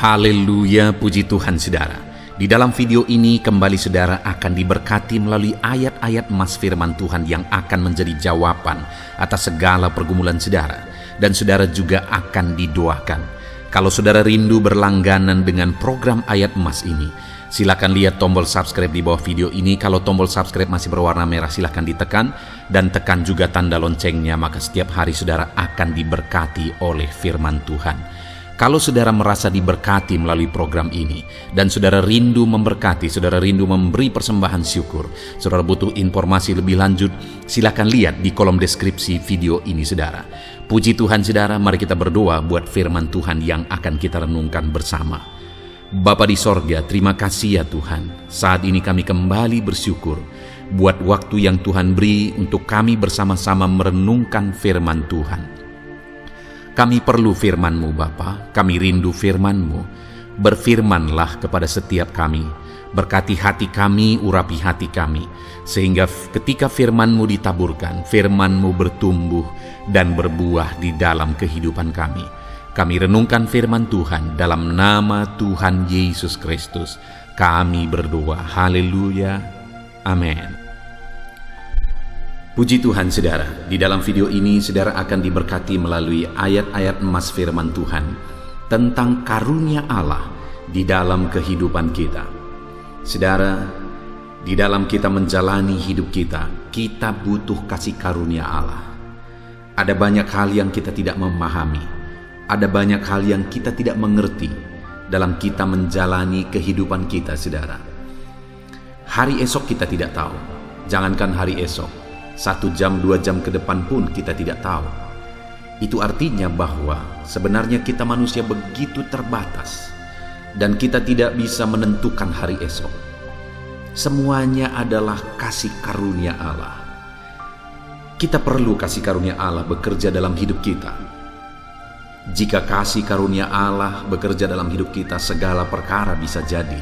Haleluya, puji Tuhan saudara. Di dalam video ini kembali saudara akan diberkati melalui ayat-ayat emas firman Tuhan yang akan menjadi jawaban atas segala pergumulan saudara. Dan saudara juga akan didoakan. Kalau saudara rindu berlangganan dengan program ayat emas ini, silakan lihat tombol subscribe di bawah video ini. Kalau tombol subscribe masih berwarna merah, silakan ditekan. Dan tekan juga tanda loncengnya, maka setiap hari saudara akan diberkati oleh firman Tuhan. Kalau saudara merasa diberkati melalui program ini, dan saudara rindu memberkati, saudara rindu memberi persembahan syukur, saudara butuh informasi lebih lanjut, silakan lihat di kolom deskripsi video ini saudara. Puji Tuhan saudara, mari kita berdoa buat firman Tuhan yang akan kita renungkan bersama. Bapa di sorga, terima kasih ya Tuhan. Saat ini kami kembali bersyukur buat waktu yang Tuhan beri untuk kami bersama-sama merenungkan firman Tuhan. Kami perlu firman-Mu Bapa, kami rindu firman-Mu. Berfirmanlah kepada setiap kami, berkati hati kami, urapi hati kami, sehingga ketika firman-Mu ditaburkan, firman-Mu bertumbuh dan berbuah di dalam kehidupan kami. Kami renungkan firman Tuhan dalam nama Tuhan Yesus Kristus. Kami berdoa, haleluya, amin. Puji Tuhan saudara, di dalam video ini saudara akan diberkati melalui ayat-ayat emas firman Tuhan tentang karunia Allah di dalam kehidupan kita. Saudara, di dalam kita menjalani hidup kita, kita butuh kasih karunia Allah. Ada banyak hal yang kita tidak memahami, ada banyak hal yang kita tidak mengerti dalam kita menjalani kehidupan kita saudara. Hari esok kita tidak tahu, jangankan hari esok, 1 jam, 2 jam ke depan pun kita tidak tahu. Itu artinya bahwa sebenarnya kita manusia begitu terbatas dan kita tidak bisa menentukan hari esok. Semuanya adalah kasih karunia Allah. Kita perlu kasih karunia Allah bekerja dalam hidup kita. Jika kasih karunia Allah bekerja dalam hidup kita, segala perkara bisa jadi.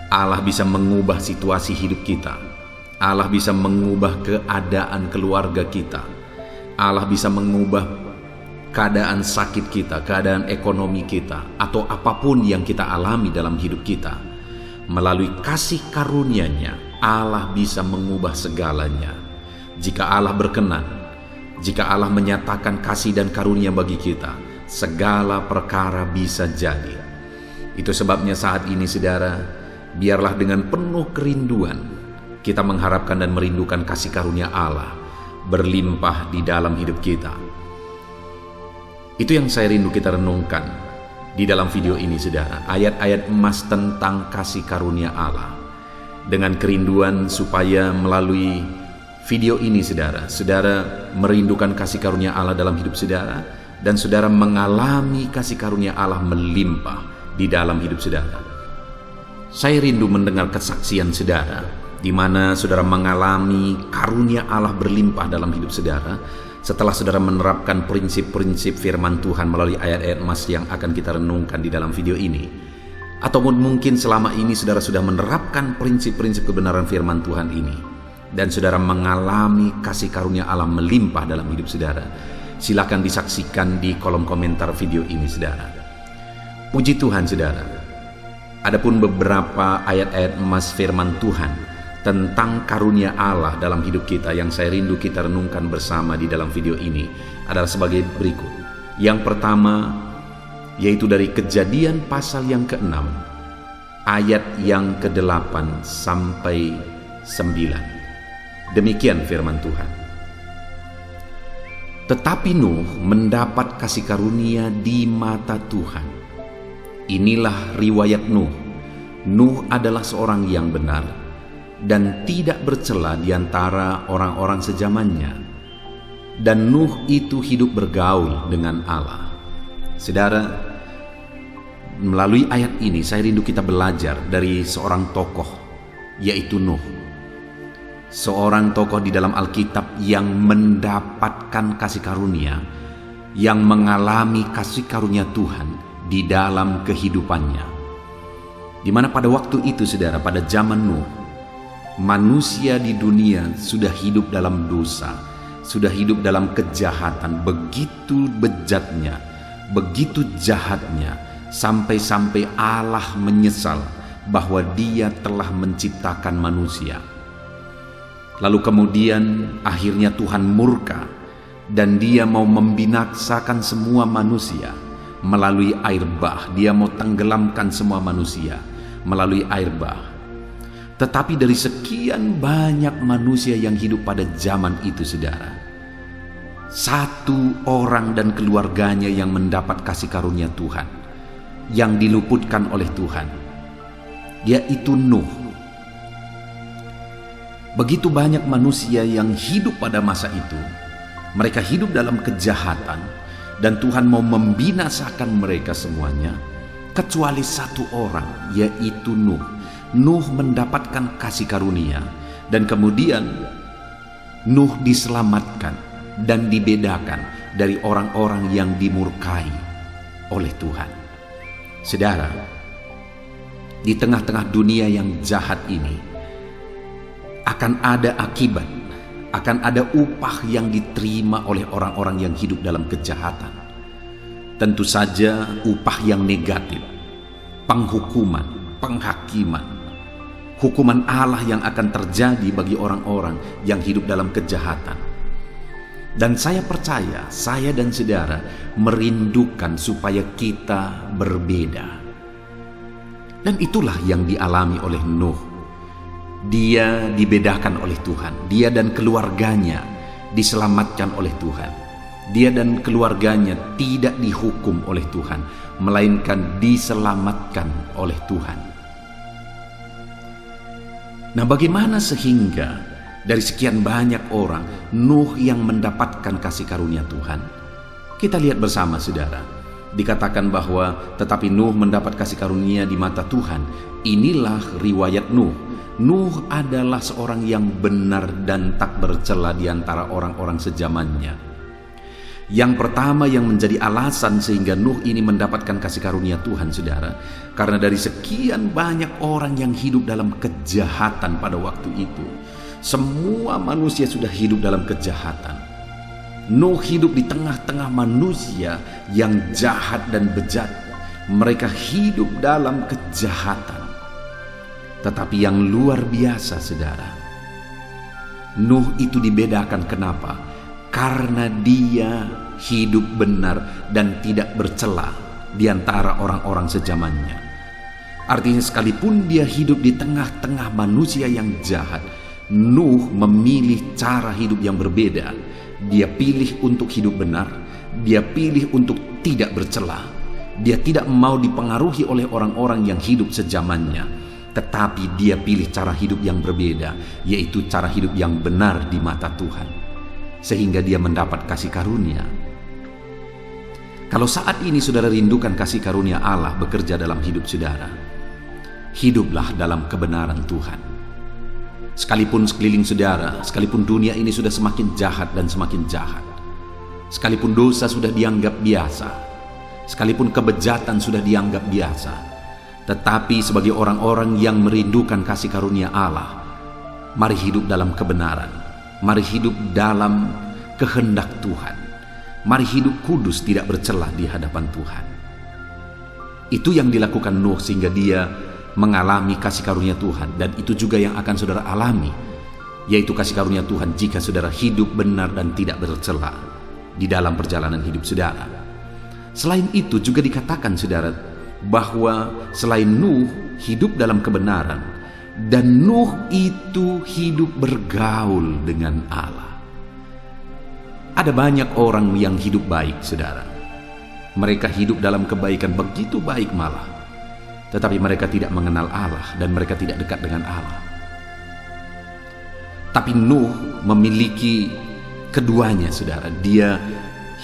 Allah bisa mengubah situasi hidup kita. Allah bisa mengubah keadaan keluarga kita. Allah bisa mengubah keadaan sakit kita, keadaan ekonomi kita, atau apapun yang kita alami dalam hidup kita. Melalui kasih karunia-Nya, Allah bisa mengubah segalanya. Jika Allah berkenan, jika Allah menyatakan kasih dan karunia bagi kita, segala perkara bisa jadi. Itu sebabnya saat ini saudara, biarlah dengan penuh kerinduan kita mengharapkan dan merindukan kasih karunia Allah berlimpah di dalam hidup kita. Itu yang saya rindu kita renungkan di dalam video ini saudara. Ayat-ayat emas tentang kasih karunia Allah. Dengan kerinduan supaya melalui video ini saudara, saudara merindukan kasih karunia Allah dalam hidup saudara, dan saudara mengalami kasih karunia Allah melimpah di dalam hidup saudara. Saya rindu mendengar kesaksian saudara, di mana saudara mengalami karunia Allah berlimpah dalam hidup saudara setelah saudara menerapkan prinsip-prinsip firman Tuhan melalui ayat-ayat emas yang akan kita renungkan di dalam video ini. Ataupun mungkin selama ini saudara sudah menerapkan prinsip-prinsip kebenaran firman Tuhan ini dan saudara mengalami kasih karunia Allah melimpah dalam hidup saudara. Silakan disaksikan di kolom komentar video ini saudara. Puji Tuhan saudara. Adapun beberapa ayat-ayat emas firman Tuhan tentang karunia Allah dalam hidup kita yang saya rindu kita renungkan bersama di dalam video ini adalah sebagai berikut. Yang pertama, yaitu dari Kejadian pasal yang ke-6, ayat yang ke-8 sampai 9. Demikian firman Tuhan. Tetapi Nuh mendapat kasih karunia di mata Tuhan. Inilah riwayat Nuh. Nuh adalah seorang yang benar dan tidak bercela di antara orang-orang sezamannya. Dan Nuh itu hidup bergaul dengan Allah. Saudara, melalui ayat ini saya rindu kita belajar dari seorang tokoh, yaitu Nuh. Seorang tokoh di dalam Alkitab yang mendapatkan kasih karunia, yang mengalami kasih karunia Tuhan di dalam kehidupannya. Di mana pada waktu itu saudara, pada zaman Nuh, manusia di dunia sudah hidup dalam dosa, sudah hidup dalam kejahatan, begitu bejatnya, begitu jahatnya, sampai-sampai Allah menyesal bahwa Dia telah menciptakan manusia. Lalu kemudian akhirnya Tuhan murka dan Dia mau membinasakan semua manusia melalui air bah. Dia mau tenggelamkan semua manusia melalui air bah. Tetapi dari sekian banyak manusia yang hidup pada zaman itu, saudara, satu orang dan keluarganya yang mendapat kasih karunia Tuhan, yang diluputkan oleh Tuhan, yaitu Nuh. Begitu banyak manusia yang hidup pada masa itu, mereka hidup dalam kejahatan, dan Tuhan mau membinasakan mereka semuanya, kecuali satu orang, yaitu Nuh. Nuh mendapatkan kasih karunia, dan kemudian Nuh diselamatkan dan dibedakan dari orang-orang yang dimurkai oleh Tuhan. Saudara, di tengah-tengah dunia yang jahat ini, akan ada akibat, akan ada upah yang diterima oleh orang-orang yang hidup dalam kejahatan. Tentu saja upah yang negatif, penghukuman, penghakiman, hukuman Allah yang akan terjadi bagi orang-orang yang hidup dalam kejahatan. Dan saya percaya, saya dan saudara merindukan supaya kita berbeda. Dan itulah yang dialami oleh Nuh. Dia dibedakan oleh Tuhan. Dia dan keluarganya diselamatkan oleh Tuhan. Dia dan keluarganya tidak dihukum oleh Tuhan, melainkan diselamatkan oleh Tuhan. Nah, bagaimana sehingga dari sekian banyak orang Nuh yang mendapatkan kasih karunia Tuhan? Kita lihat bersama, saudara. Dikatakan bahwa tetapi Nuh mendapat kasih karunia di mata Tuhan. Inilah riwayat Nuh. Nuh adalah seorang yang benar dan tak bercela di antara orang-orang sezamannya. Yang pertama yang menjadi alasan sehingga Nuh ini mendapatkan kasih karunia Tuhan, saudara, karena dari sekian banyak orang yang hidup dalam kejahatan pada waktu itu, semua manusia sudah hidup dalam kejahatan. Nuh hidup di tengah-tengah manusia yang jahat dan bejat. Mereka hidup dalam kejahatan. Tetapi yang luar biasa, saudara, Nuh itu dibedakan. Kenapa? Karena dia hidup benar dan tidak bercela di antara orang-orang sezamannya. Artinya sekalipun dia hidup di tengah-tengah manusia yang jahat, Nuh memilih cara hidup yang berbeda. Dia pilih untuk hidup benar, dia pilih untuk tidak bercela. Dia tidak mau dipengaruhi oleh orang-orang yang hidup sezamannya, tetapi dia pilih cara hidup yang berbeda, yaitu cara hidup yang benar di mata Tuhan, sehingga dia mendapat kasih karunia. Kalau saat ini saudara rindukan kasih karunia Allah bekerja dalam hidup saudara, hiduplah dalam kebenaran Tuhan. Sekalipun sekeliling saudara, sekalipun dunia ini sudah semakin jahat dan semakin jahat, sekalipun dosa sudah dianggap biasa, sekalipun kebejatan sudah dianggap biasa, tetapi sebagai orang-orang yang merindukan kasih karunia Allah, mari hidup dalam kebenaran, mari hidup dalam kehendak Tuhan, mari hidup kudus tidak bercelah di hadapan Tuhan. Itu yang dilakukan Nuh sehingga dia mengalami kasih karunia Tuhan, dan itu juga yang akan saudara alami, yaitu kasih karunia Tuhan jika saudara hidup benar dan tidak bercela di dalam perjalanan hidup saudara. Selain itu juga dikatakan, saudara, bahwa selain Nuh hidup dalam kebenaran, dan Nuh itu hidup bergaul dengan Allah. Ada banyak orang yang hidup baik, saudara. Mereka hidup dalam kebaikan, begitu baik malah, tetapi mereka tidak mengenal Allah dan mereka tidak dekat dengan Allah. Tapi Nuh memiliki keduanya, saudara. Dia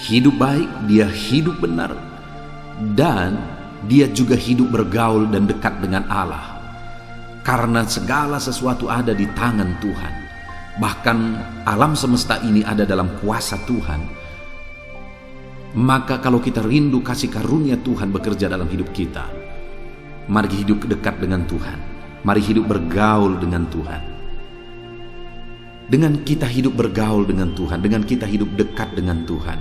hidup baik, dia hidup benar, dan dia juga hidup bergaul dan dekat dengan Allah. Karena segala sesuatu ada di tangan Tuhan. Bahkan alam semesta ini ada dalam kuasa Tuhan. Maka kalau kita rindu kasih karunia Tuhan bekerja dalam hidup kita, mari hidup dekat dengan Tuhan. Mari hidup bergaul dengan Tuhan. Dengan kita hidup bergaul dengan Tuhan, dengan kita hidup dekat dengan Tuhan,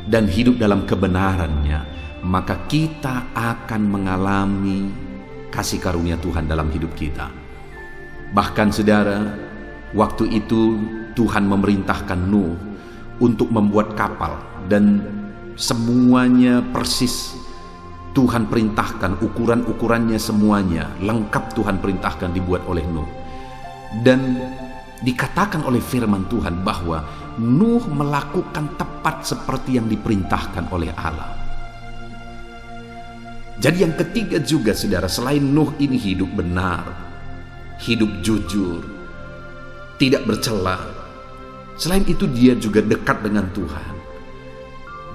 dan hidup dalam kebenarannya, maka kita akan mengalami kasih karunia Tuhan dalam hidup kita. Bahkan saudara, waktu itu Tuhan memerintahkan Nuh untuk membuat kapal, dan semuanya persis Tuhan perintahkan, ukuran-ukurannya semuanya lengkap Tuhan perintahkan dibuat oleh Nuh. Dan dikatakan oleh firman Tuhan bahwa Nuh melakukan tepat seperti yang diperintahkan oleh Allah. Jadi yang ketiga juga saudara, selain Nuh ini hidup benar, hidup jujur, tidak bercela, selain itu dia juga dekat dengan Tuhan.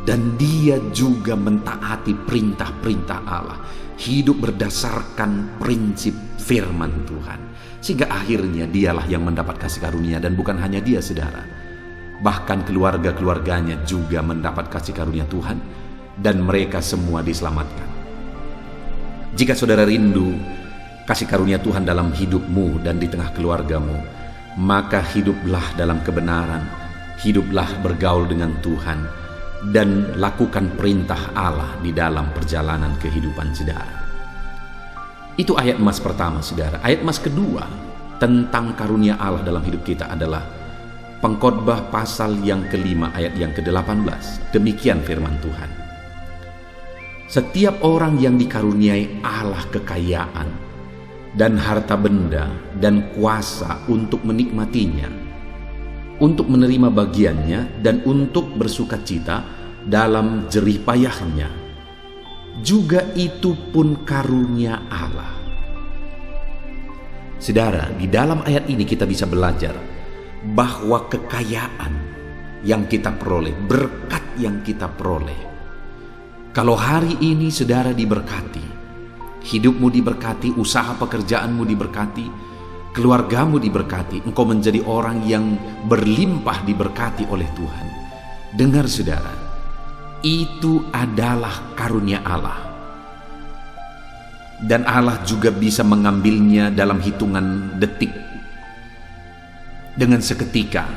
Dan dia juga mentaati perintah-perintah Allah, hidup berdasarkan prinsip firman Tuhan. Sehingga akhirnya dialah yang mendapat kasih karunia, dan bukan hanya dia saudara, bahkan keluarga-keluarganya juga mendapat kasih karunia Tuhan, dan mereka semua diselamatkan. Jika saudara rindu kasih karunia Tuhan dalam hidupmu dan di tengah keluargamu, maka hiduplah dalam kebenaran, hiduplah bergaul dengan Tuhan, dan lakukan perintah Allah di dalam perjalanan kehidupan saudara. Itu ayat emas pertama saudara. Ayat emas kedua tentang karunia Allah dalam hidup kita adalah Pengkhotbah pasal yang ke-5 ayat yang ke-18. Demikian firman Tuhan. Setiap orang yang dikaruniai Allah kekayaan dan harta benda dan kuasa untuk menikmatinya, untuk menerima bagiannya, dan untuk bersukacita dalam jerih payahnya, juga itu pun karunia Allah. Saudara, di dalam ayat ini kita bisa belajar bahwa kekayaan yang kita peroleh, berkat yang kita peroleh, kalau hari ini saudara diberkati, hidupmu diberkati, usaha pekerjaanmu diberkati, keluargamu diberkati, engkau menjadi orang yang berlimpah diberkati oleh Tuhan. Dengar saudara, itu adalah karunia Allah. Dan Allah juga bisa mengambilnya dalam hitungan detik. Dengan seketika,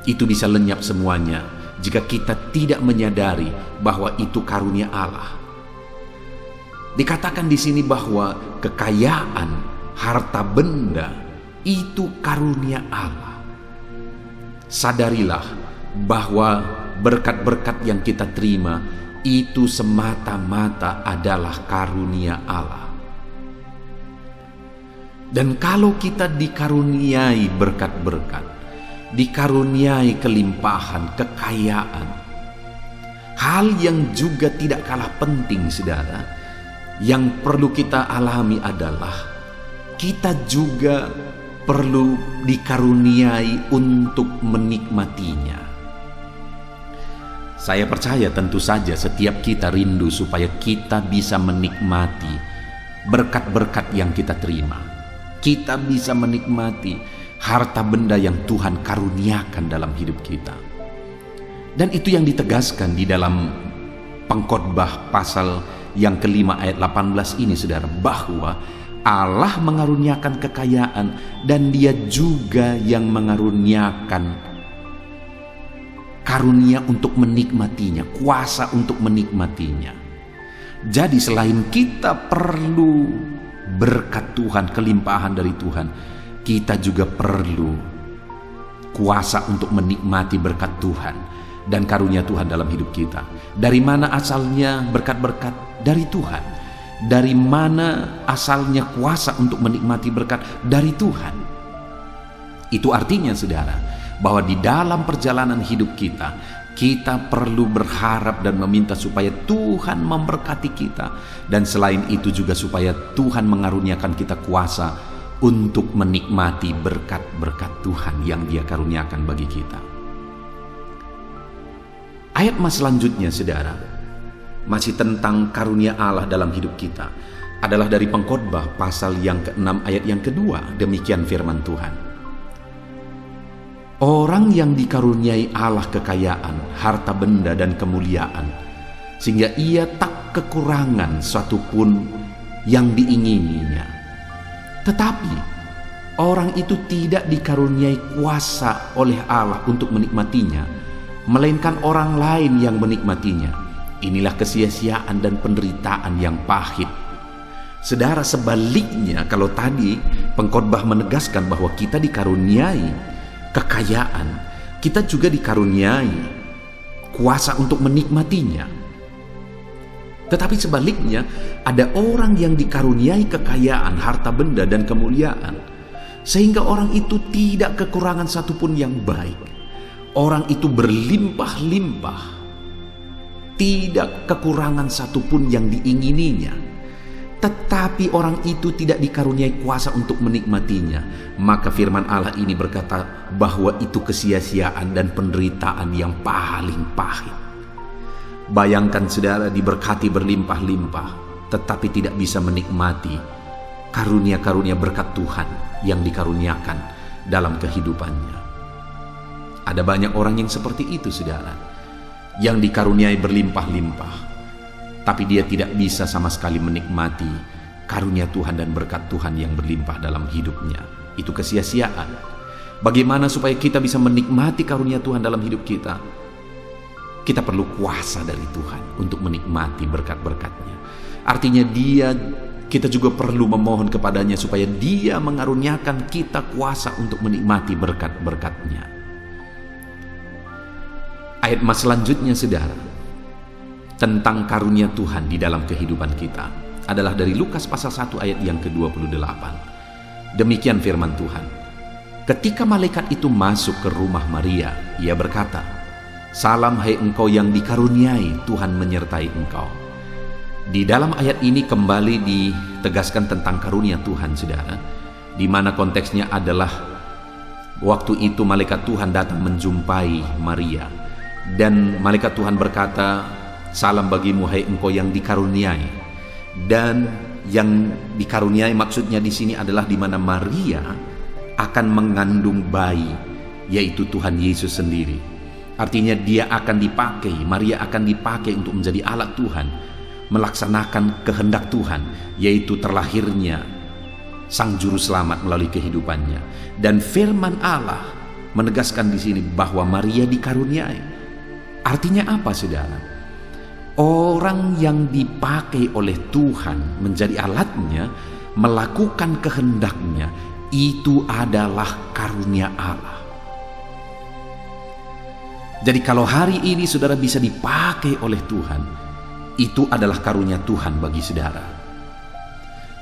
itu bisa lenyap semuanya jika kita tidak menyadari bahwa itu karunia Allah. Dikatakan di sini bahwa kekayaan, harta benda itu karunia Allah. Sadarilah bahwa berkat-berkat yang kita terima itu semata-mata adalah karunia Allah. Dan kalau kita dikaruniai berkat-berkat, dikaruniai kelimpahan, kekayaan, hal yang juga tidak kalah penting saudara, yang perlu kita alami adalah kita juga perlu dikaruniai untuk menikmatinya. Saya percaya tentu saja setiap kita rindu supaya kita bisa menikmati berkat-berkat yang kita terima. Kita bisa menikmati harta benda yang Tuhan karuniakan dalam hidup kita. Dan itu yang ditegaskan di dalam Pengkhotbah pasal yang ke-5 ayat 18 ini saudara, bahwa Allah mengaruniakan kekayaan dan dia juga yang mengaruniakan karunia untuk menikmatinya, kuasa untuk menikmatinya. Jadi selain kita perlu berkat Tuhan, kelimpahan dari Tuhan, kita juga perlu kuasa untuk menikmati berkat Tuhan dan karunia Tuhan dalam hidup kita. Dari mana asalnya berkat-berkat? Dari Tuhan. Dari mana asalnya kuasa untuk menikmati berkat? Dari Tuhan. Itu artinya saudara, bahwa di dalam perjalanan hidup kita, kita perlu berharap dan meminta supaya Tuhan memberkati kita. Dan selain itu juga supaya Tuhan mengaruniakan kita kuasa untuk menikmati berkat-berkat Tuhan yang dia karuniakan bagi kita. Ayat mas selanjutnya saudara, masih tentang karunia Allah dalam hidup kita, adalah dari Pengkhotbah pasal yang ke-6 ayat yang kedua. Demikian firman Tuhan. Orang yang dikaruniai Allah kekayaan, harta benda dan kemuliaan, sehingga ia tak kekurangan satupun yang diingininya. Tetapi orang itu tidak dikaruniai kuasa oleh Allah untuk menikmatinya, melainkan orang lain yang menikmatinya. Inilah kesia-siaan dan penderitaan yang pahit. Saudara, sebaliknya, kalau tadi pengkhotbah menegaskan bahwa kita dikaruniai kekayaan, kita juga dikaruniai kuasa untuk menikmatinya. Tetapi sebaliknya, ada orang yang dikaruniai kekayaan, harta benda, dan kemuliaan, sehingga orang itu tidak kekurangan satupun yang baik. Orang itu berlimpah-limpah, tidak kekurangan satupun yang diingininya. Tetapi orang itu tidak dikaruniai kuasa untuk menikmatinya. Maka firman Allah ini berkata bahwa itu kesia-siaan dan penderitaan yang paling pahit. Bayangkan saudara diberkati berlimpah-limpah, tetapi tidak bisa menikmati karunia-karunia berkat Tuhan yang dikaruniakan dalam kehidupannya. Ada banyak orang yang seperti itu, saudara, yang dikaruniai berlimpah-limpah, tapi dia tidak bisa sama sekali menikmati karunia Tuhan dan berkat Tuhan yang berlimpah dalam hidupnya. Itu kesia-siaan. Bagaimana supaya kita bisa menikmati karunia Tuhan dalam hidup kita? Kita perlu kuasa dari Tuhan untuk menikmati berkat-berkat-Nya. Artinya kita juga perlu memohon kepadanya supaya Dia mengaruniakan kita kuasa untuk menikmati berkat-berkat-Nya. Ayat mas selanjutnya, saudara, tentang karunia Tuhan di dalam kehidupan kita adalah dari Lukas pasal 1 ayat yang ke-28. Demikian firman Tuhan. Ketika malaikat itu masuk ke rumah Maria, ia berkata, "Salam hai engkau yang dikaruniai, Tuhan menyertai engkau." Di dalam ayat ini kembali ditegaskan tentang karunia Tuhan, saudara, di mana konteksnya adalah waktu itu malaikat Tuhan datang menjumpai Maria, dan malaikat Tuhan berkata, "Salam bagimu hai engkau yang dikaruniai." Dan yang dikaruniai maksudnya di sini adalah di mana Maria akan mengandung bayi, yaitu Tuhan Yesus sendiri. Artinya Maria akan dipakai untuk menjadi alat Tuhan, melaksanakan kehendak Tuhan, yaitu terlahirnya Sang Juru Selamat melalui kehidupannya. Dan firman Allah menegaskan di sini bahwa Maria dikaruniai. Artinya apa, saudara? Orang yang dipakai oleh Tuhan menjadi alatnya, melakukan kehendaknya, itu adalah karunia Allah. Jadi kalau hari ini saudara bisa dipakai oleh Tuhan, itu adalah karunia Tuhan bagi saudara.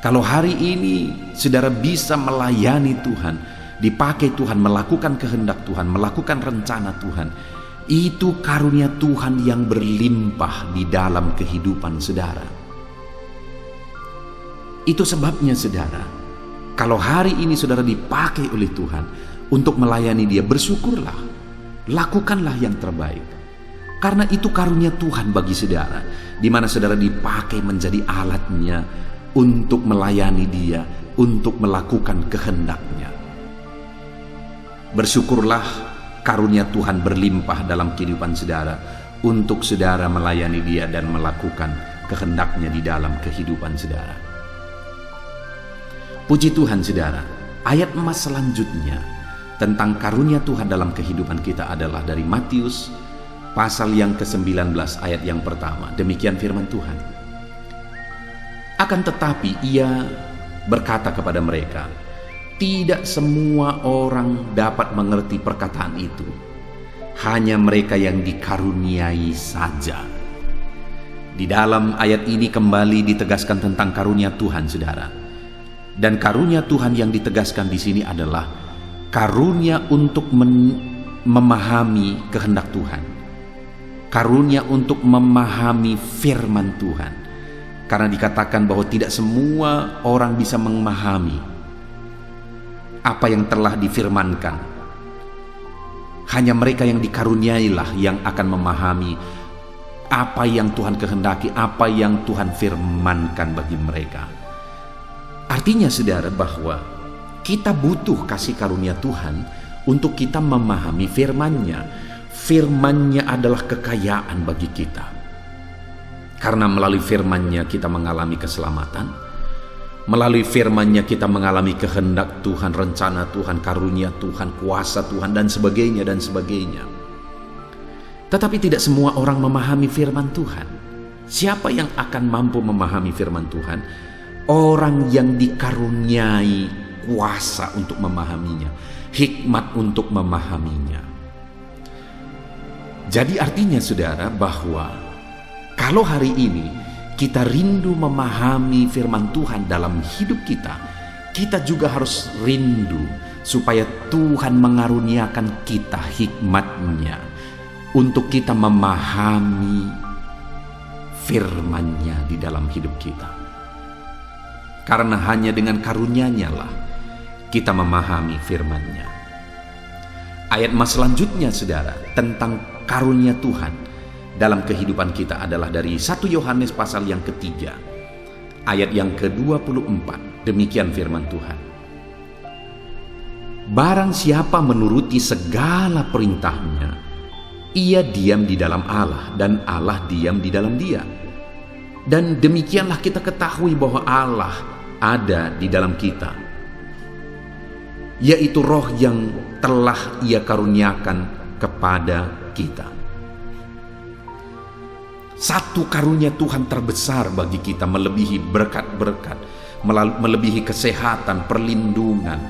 Kalau hari ini saudara bisa melayani Tuhan, dipakai Tuhan, melakukan kehendak Tuhan, melakukan rencana Tuhan, itu karunia Tuhan yang berlimpah di dalam kehidupan saudara. Itu sebabnya, saudara, kalau hari ini saudara dipakai oleh Tuhan untuk melayani Dia, bersyukurlah. Lakukanlah yang terbaik, karena itu karunia Tuhan bagi saudara, di mana saudara dipakai menjadi alatnya untuk melayani Dia, untuk melakukan kehendak-Nya. Bersyukurlah karunia Tuhan berlimpah dalam kehidupan saudara, untuk saudara melayani Dia dan melakukan kehendak-Nya di dalam kehidupan saudara. Puji Tuhan, saudara. Ayat emas selanjutnya tentang karunia Tuhan dalam kehidupan kita adalah dari Matius pasal yang ke-19 ayat yang pertama. Demikian firman Tuhan. Akan tetapi ia berkata kepada mereka, "Tidak semua orang dapat mengerti perkataan itu, hanya mereka yang dikaruniai saja." Di dalam ayat ini kembali ditegaskan tentang karunia Tuhan, saudara. Dan karunia Tuhan yang ditegaskan di sini adalah karunia untuk memahami kehendak Tuhan, karunia untuk memahami firman Tuhan. Karena dikatakan bahwa tidak semua orang bisa memahami apa yang telah difirmankan. Hanya mereka yang dikaruniailah yang akan memahami apa yang Tuhan kehendaki, apa yang Tuhan firmankan bagi mereka. Artinya, saudara, bahwa kita butuh kasih karunia Tuhan untuk kita memahami firman-Nya. Firman-Nya adalah kekayaan bagi kita. Karena melalui firman-Nya kita mengalami keselamatan. Melalui firman-Nya kita mengalami kehendak Tuhan, rencana Tuhan, karunia Tuhan, kuasa Tuhan, dan sebagainya dan sebagainya. Tetapi tidak semua orang memahami firman Tuhan. Siapa yang akan mampu memahami firman Tuhan? Orang yang dikaruniai kuasa untuk memahaminya, hikmat untuk memahaminya. Jadi artinya saudara bahwa kalau hari ini kita rindu memahami firman Tuhan dalam hidup kita, kita juga harus rindu supaya Tuhan mengaruniakan kita hikmat-Nya untuk kita memahami firman-Nya di dalam hidup kita. Karena hanya dengan karunia-Nya lah kita memahami firman-Nya. Ayat mas selanjutnya saudara tentang karunia Tuhan dalam kehidupan kita adalah dari 1 Yohanes pasal yang ketiga ayat yang ke-24. Demikian firman Tuhan. Barang siapa menuruti segala perintah-Nya, ia diam di dalam Allah dan Allah diam di dalam dia. Dan demikianlah kita ketahui bahwa Allah ada di dalam kita, yaitu roh yang telah Ia karuniakan kepada kita. Satu karunia Tuhan terbesar bagi kita melebihi berkat-berkat, melebihi kesehatan, perlindungan,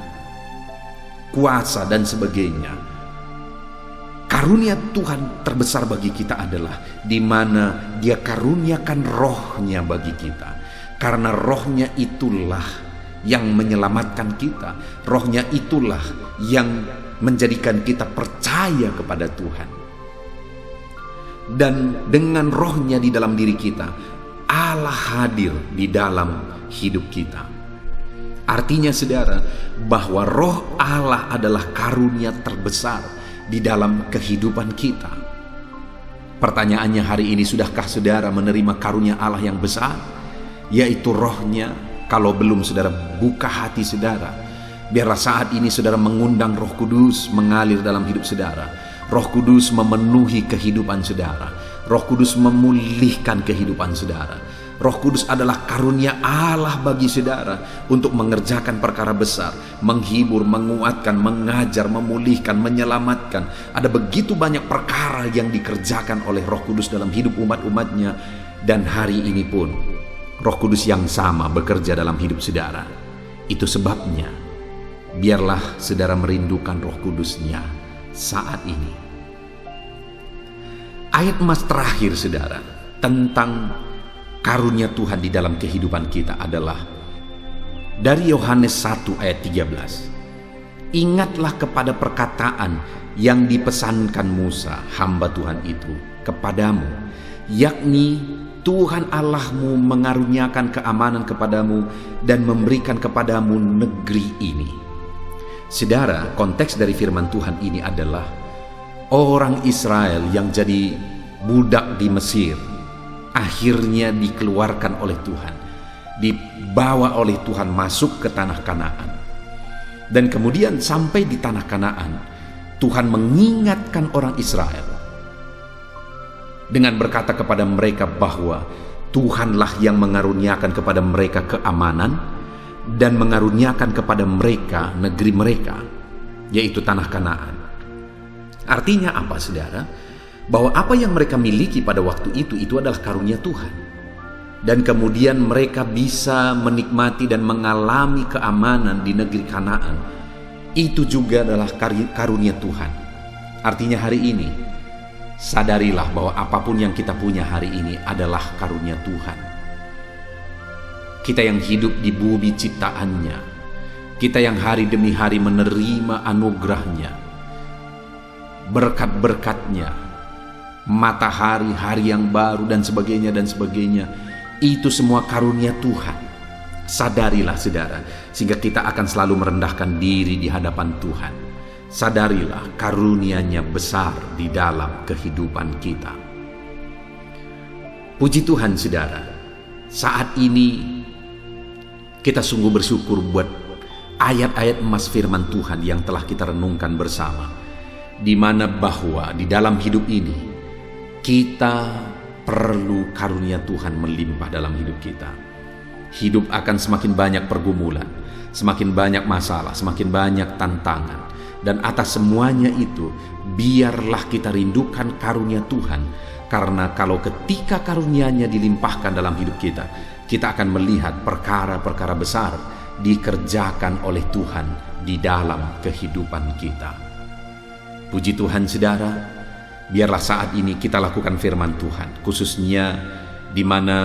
kuasa dan sebagainya. Karunia Tuhan terbesar bagi kita adalah di mana Dia karuniakan roh-Nya bagi kita. Karena roh-Nya itulah yang menyelamatkan kita. Roh-Nya itulah yang menjadikan kita percaya kepada Tuhan. Dan dengan roh-Nya di dalam diri kita, Allah hadir di dalam hidup kita. Artinya saudara, bahwa roh Allah adalah karunia terbesar di dalam kehidupan kita. Pertanyaannya hari ini, sudahkah saudara menerima karunia Allah yang besar? Yaitu roh-Nya. Kalau belum, saudara buka hati saudara. Biarlah saat ini saudara mengundang Roh Kudus mengalir dalam hidup saudara. Roh Kudus memenuhi kehidupan saudara. Roh Kudus memulihkan kehidupan saudara. Roh Kudus adalah karunia Allah bagi saudara untuk mengerjakan perkara besar, menghibur, menguatkan, mengajar, memulihkan, menyelamatkan. Ada begitu banyak perkara yang dikerjakan oleh Roh Kudus dalam hidup umat-umatnya. Dan hari ini pun Roh Kudus yang sama bekerja dalam hidup saudara. Itu sebabnya biarlah saudara merindukan Roh Kudus-Nya saat ini. Ayat emas terakhir saudara tentang karunia Tuhan di dalam kehidupan kita adalah dari Yohanes 1 ayat 13. Ingatlah kepada perkataan yang dipesankan Musa, hamba Tuhan itu, kepadamu, yakni Tuhan Allahmu mengaruniakan keamanan kepadamu dan memberikan kepadamu negeri ini. Saudara, konteks dari firman Tuhan ini adalah orang Israel yang jadi budak di Mesir, akhirnya dikeluarkan oleh Tuhan, dibawa oleh Tuhan masuk ke tanah Kanaan. Dan kemudian sampai di tanah Kanaan, Tuhan mengingatkan orang Israel dengan berkata kepada mereka bahwa Tuhanlah yang mengaruniakan kepada mereka keamanan dan mengaruniakan kepada mereka negeri mereka, yaitu tanah Kanaan. Artinya apa saudara? Bahwa apa yang mereka miliki pada waktu itu adalah karunia Tuhan. Dan kemudian mereka bisa menikmati dan mengalami keamanan di negeri Kanaan. Itu juga adalah karunia Tuhan. Artinya hari ini, sadarilah bahwa apapun yang kita punya hari ini adalah karunia Tuhan. Kita yang hidup di bumi ciptaannya, kita yang hari demi hari menerima anugerahnya, berkat-berkatnya, matahari, hari yang baru dan sebagainya, itu semua karunia Tuhan. Sadarilah saudara, sehingga kita akan selalu merendahkan diri di hadapan Tuhan. Sadarilah karunia-Nya besar di dalam kehidupan kita. Puji Tuhan saudara, saat ini kita sungguh bersyukur buat ayat-ayat emas firman Tuhan yang telah kita renungkan bersama, di mana bahwa di dalam hidup ini kita perlu karunia Tuhan melimpah dalam hidup kita. Hidup akan semakin banyak pergumulan, semakin banyak masalah, semakin banyak tantangan. Dan atas semuanya itu, biarlah kita rindukan karunia Tuhan, Karena kalau ketika karunia-Nya dilimpahkan dalam hidup kita, kita akan melihat perkara-perkara besar dikerjakan oleh Tuhan di dalam kehidupan kita. Puji Tuhan saudara, biarlah saat ini kita lakukan firman Tuhan, khususnya di mana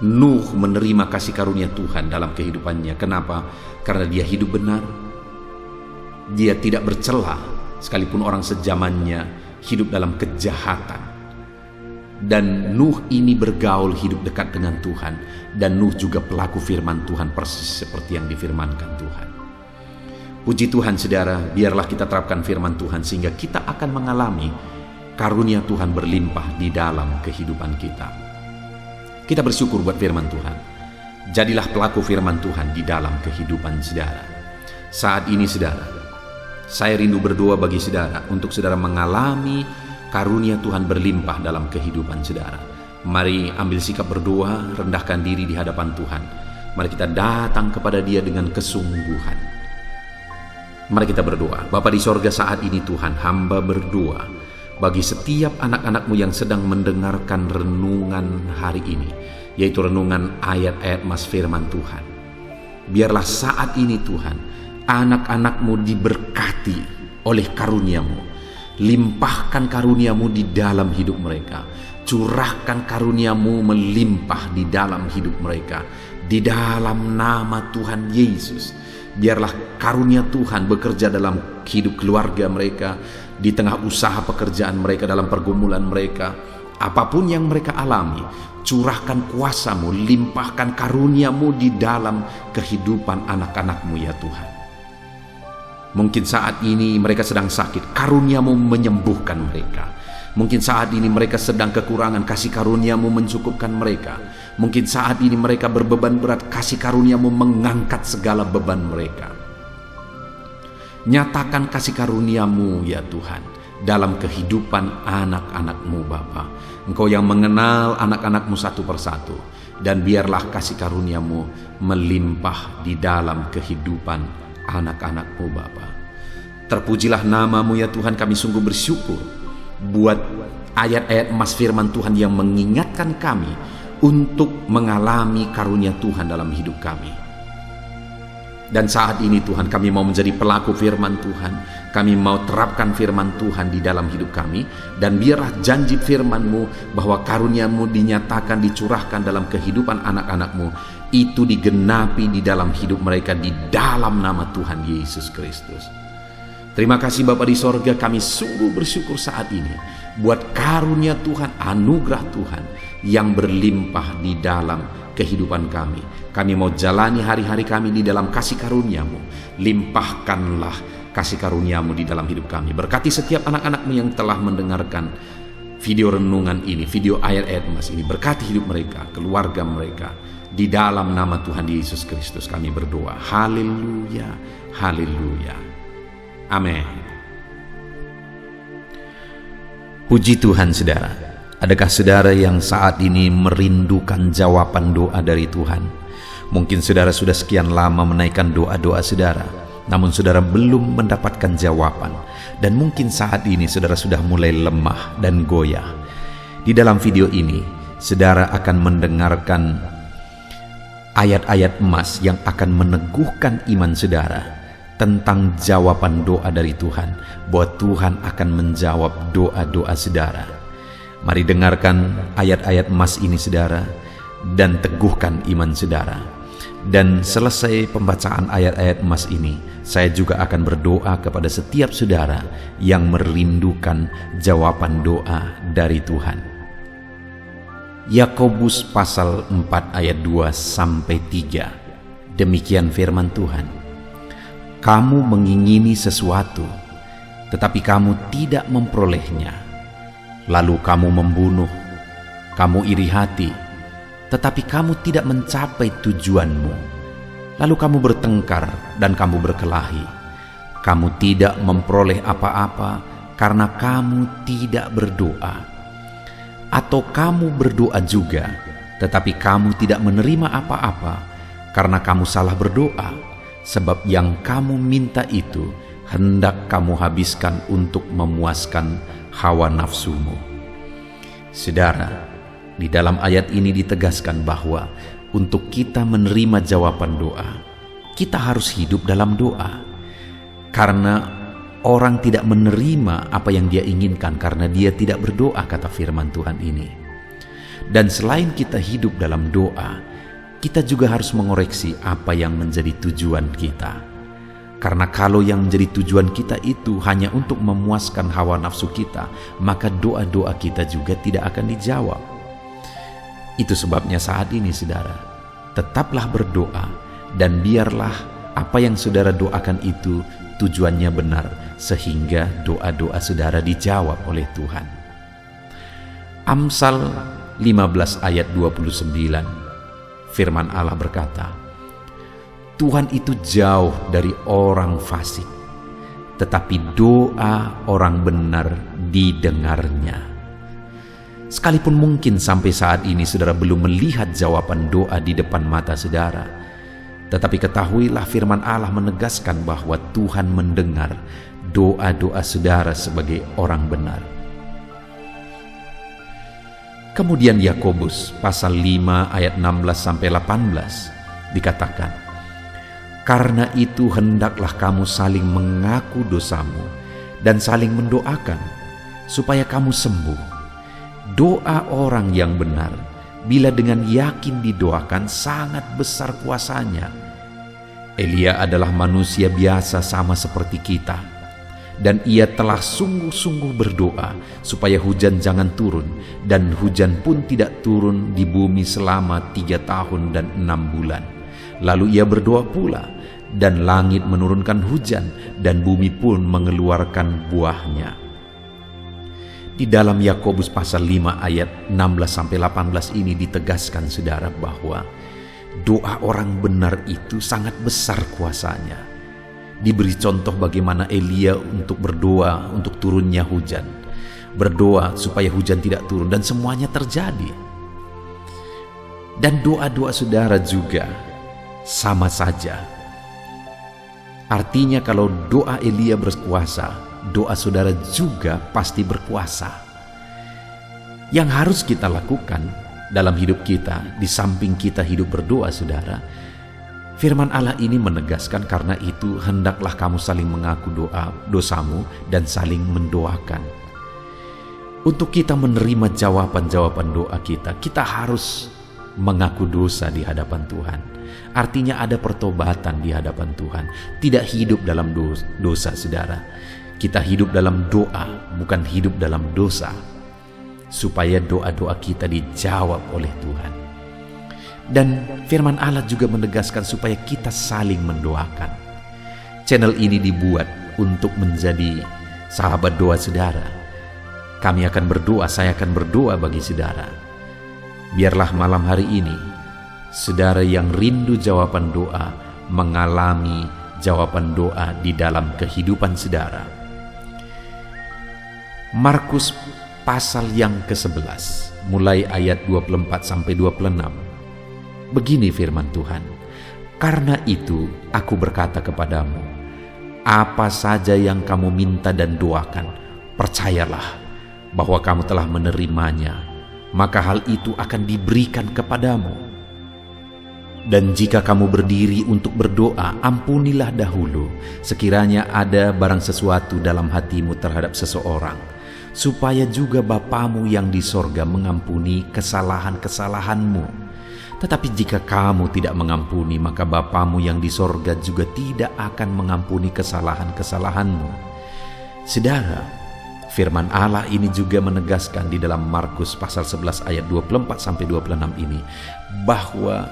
Nuh menerima kasih karunia Tuhan dalam kehidupannya. Kenapa? Karena dia hidup benar, dia tidak bercela, sekalipun orang sezamannya hidup dalam kejahatan. Dan Nuh ini bergaul hidup dekat dengan Tuhan, dan Nuh juga pelaku firman Tuhan persis seperti yang difirmankan Tuhan. Puji Tuhan saudara, biarlah kita terapkan firman Tuhan sehingga kita akan mengalami karunia Tuhan berlimpah di dalam kehidupan kita. Kita bersyukur buat firman Tuhan. Jadilah pelaku firman Tuhan di dalam kehidupan saudara. Saat ini saudara, saya rindu berdoa bagi saudara untuk saudara mengalami karunia Tuhan berlimpah dalam kehidupan saudara. Mari ambil sikap berdoa, rendahkan diri di hadapan Tuhan. Mari kita datang kepada Dia dengan kesungguhan. Mari kita berdoa. Bapa di sorga, saat ini Tuhan, hamba berdoa bagi setiap anak-anak-Mu yang sedang mendengarkan renungan hari ini, yaitu renungan ayat-ayat mas firman Tuhan. Biarlah saat ini Tuhan, anak-anak-Mu diberkati oleh karunia-Mu. Limpahkan karunia-Mu di dalam hidup mereka. Curahkan karunia-Mu melimpah di dalam hidup mereka. Di dalam nama Tuhan Yesus. Biarlah karunia Tuhan bekerja dalam hidup keluarga mereka, di tengah usaha pekerjaan mereka, dalam pergumulan mereka. Apapun yang mereka alami, curahkan kuasa-Mu, limpahkan karunia-Mu di dalam kehidupan anak-anak-Mu ya Tuhan. Mungkin saat ini mereka sedang sakit, karunia-Mu menyembuhkan mereka. Mungkin saat ini mereka sedang kekurangan, kasih karunia-Mu mencukupkan mereka. Mungkin saat ini mereka berbeban berat, kasih karunia-Mu mengangkat segala beban mereka. Nyatakan kasih karunia-Mu ya Tuhan dalam kehidupan anak-anak-Mu Bapa. Engkau yang mengenal anak-anak-Mu satu persatu, dan biarlah kasih karunia-Mu melimpah di dalam kehidupan anak-anak-Mu Bapa. Terpujilah nama-Mu ya Tuhan. Kami sungguh bersyukur buat ayat-ayat emas firman Tuhan yang mengingatkan kami untuk mengalami karunia Tuhan dalam hidup kami. Dan saat ini Tuhan, kami mau menjadi pelaku firman Tuhan. Kami mau terapkan firman Tuhan di dalam hidup kami. Dan biarlah janji firman-Mu bahwa karunia-Mu dinyatakan, dicurahkan dalam kehidupan anak-anak-Mu, itu digenapi di dalam hidup mereka di dalam nama Tuhan Yesus Kristus. Terima kasih Bapa di sorga, kami sungguh bersyukur saat ini buat karunia Tuhan, anugerah Tuhan yang berlimpah di dalam kehidupan kami. Kami mau jalani hari-hari kami di dalam kasih karunia-Mu. Limpahkanlah kasih karunia-Mu di dalam hidup kami. Berkati setiap anak-anak-Mu yang telah mendengarkan video renungan ini, video ayat-ayat emas ini. Berkati hidup mereka, keluarga mereka. Di dalam nama Tuhan Yesus Kristus kami berdoa. Haleluya, haleluya. Amin. Puji Tuhan saudara. Adakah saudara yang saat ini merindukan jawaban doa dari Tuhan? Mungkin saudara sudah sekian lama menaikkan doa-doa saudara, namun saudara belum mendapatkan jawaban. Dan mungkin saat ini saudara sudah mulai lemah dan goyah. Di dalam video ini, saudara akan mendengarkan ayat-ayat emas yang akan meneguhkan iman saudara tentang jawaban doa dari Tuhan, bahwa Tuhan akan menjawab doa-doa saudara. Mari dengarkan ayat-ayat emas ini saudara, dan teguhkan iman saudara. Dan selesai pembacaan ayat-ayat emas ini, saya juga akan berdoa kepada setiap saudara yang merindukan jawaban doa dari Tuhan. Yakobus pasal 4 ayat 2-3. Demikian firman Tuhan. Kamu mengingini sesuatu, tetapi kamu tidak memperolehnya. Lalu kamu membunuh, kamu iri hati, tetapi kamu tidak mencapai tujuanmu. Lalu kamu bertengkar dan kamu berkelahi. Kamu tidak memperoleh apa-apa karena kamu tidak berdoa. Atau kamu berdoa juga, tetapi kamu tidak menerima apa-apa karena kamu salah berdoa. Sebab yang kamu minta itu hendak kamu habiskan untuk memuaskan hawa nafsumu. Saudara, di dalam ayat ini ditegaskan bahwa untuk kita menerima jawaban doa, kita harus hidup dalam doa. Karena orang tidak menerima apa yang dia inginkan karena dia tidak berdoa, kata firman Tuhan ini. Dan selain kita hidup dalam doa, kita juga harus mengoreksi apa yang menjadi tujuan kita. Karena kalau yang menjadi tujuan kita itu hanya untuk memuaskan hawa nafsu kita, maka doa-doa kita juga tidak akan dijawab. Itu sebabnya saat ini saudara, tetaplah berdoa dan biarlah apa yang saudara doakan itu tujuannya benar, sehingga doa-doa saudara dijawab oleh Tuhan. Amsal 15 ayat 29, firman Allah berkata, Tuhan itu jauh dari orang fasik, tetapi doa orang benar didengarnya. Sekalipun mungkin sampai saat ini saudara belum melihat jawaban doa di depan mata saudara, tetapi ketahuilah firman Allah menegaskan bahwa Tuhan mendengar doa-doa saudara sebagai orang benar. Kemudian Yakobus pasal 5 ayat 16-18 dikatakan, karena itu hendaklah kamu saling mengaku dosamu dan saling mendoakan supaya kamu sembuh. Doa orang yang benar bila dengan yakin didoakan sangat besar kuasanya. Elia adalah manusia biasa sama seperti kita, dan ia telah sungguh-sungguh berdoa supaya hujan jangan turun, dan hujan pun tidak turun di bumi selama 3 tahun dan 6 bulan. Lalu ia berdoa pula, dan langit menurunkan hujan, dan bumi pun mengeluarkan buahnya. Di dalam Yakobus pasal 5 ayat 16-18 ini ditegaskan saudara bahwa doa orang benar itu sangat besar kuasanya. Diberi contoh bagaimana Elia untuk berdoa untuk turunnya hujan, berdoa supaya hujan tidak turun, dan semuanya terjadi. Dan doa-doa saudara juga sama saja. Artinya kalau doa Elia berkuasa, doa saudara juga pasti berkuasa. Yang harus kita lakukan dalam hidup kita, di samping kita hidup berdoa saudara, firman Allah ini menegaskan, karena itu hendaklah kamu saling mengaku dosamu dan saling mendoakan. Untuk kita menerima jawaban-jawaban doa kita, kita harus mengaku dosa di hadapan Tuhan. Artinya ada pertobatan di hadapan Tuhan. Tidak hidup dalam dosa saudara. Kita hidup dalam doa, bukan hidup dalam dosa, supaya doa-doa kita dijawab oleh Tuhan. Dan firman Allah juga menegaskan supaya kita saling mendoakan. Channel ini dibuat untuk menjadi sahabat doa saudara. Kami akan berdoa, saya akan berdoa bagi saudara. Biarlah malam hari ini saudara yang rindu jawaban doa mengalami jawaban doa di dalam kehidupan saudara. Markus pasal yang ke-11 mulai ayat 24-26. Begini firman Tuhan, karena itu aku berkata kepadamu, apa saja yang kamu minta dan doakan, percayalah bahwa kamu telah menerimanya, maka hal itu akan diberikan kepadamu. Dan jika kamu berdiri untuk berdoa, ampunilah dahulu sekiranya ada barang sesuatu dalam hatimu terhadap seseorang, supaya juga Bapamu yang di sorga mengampuni kesalahan-kesalahanmu. Tetapi jika kamu tidak mengampuni, maka Bapamu yang di sorga juga tidak akan mengampuni kesalahan-kesalahanmu. Saudara, firman Allah ini juga menegaskan di dalam Markus pasal 11 ayat 24-26 ini, bahwa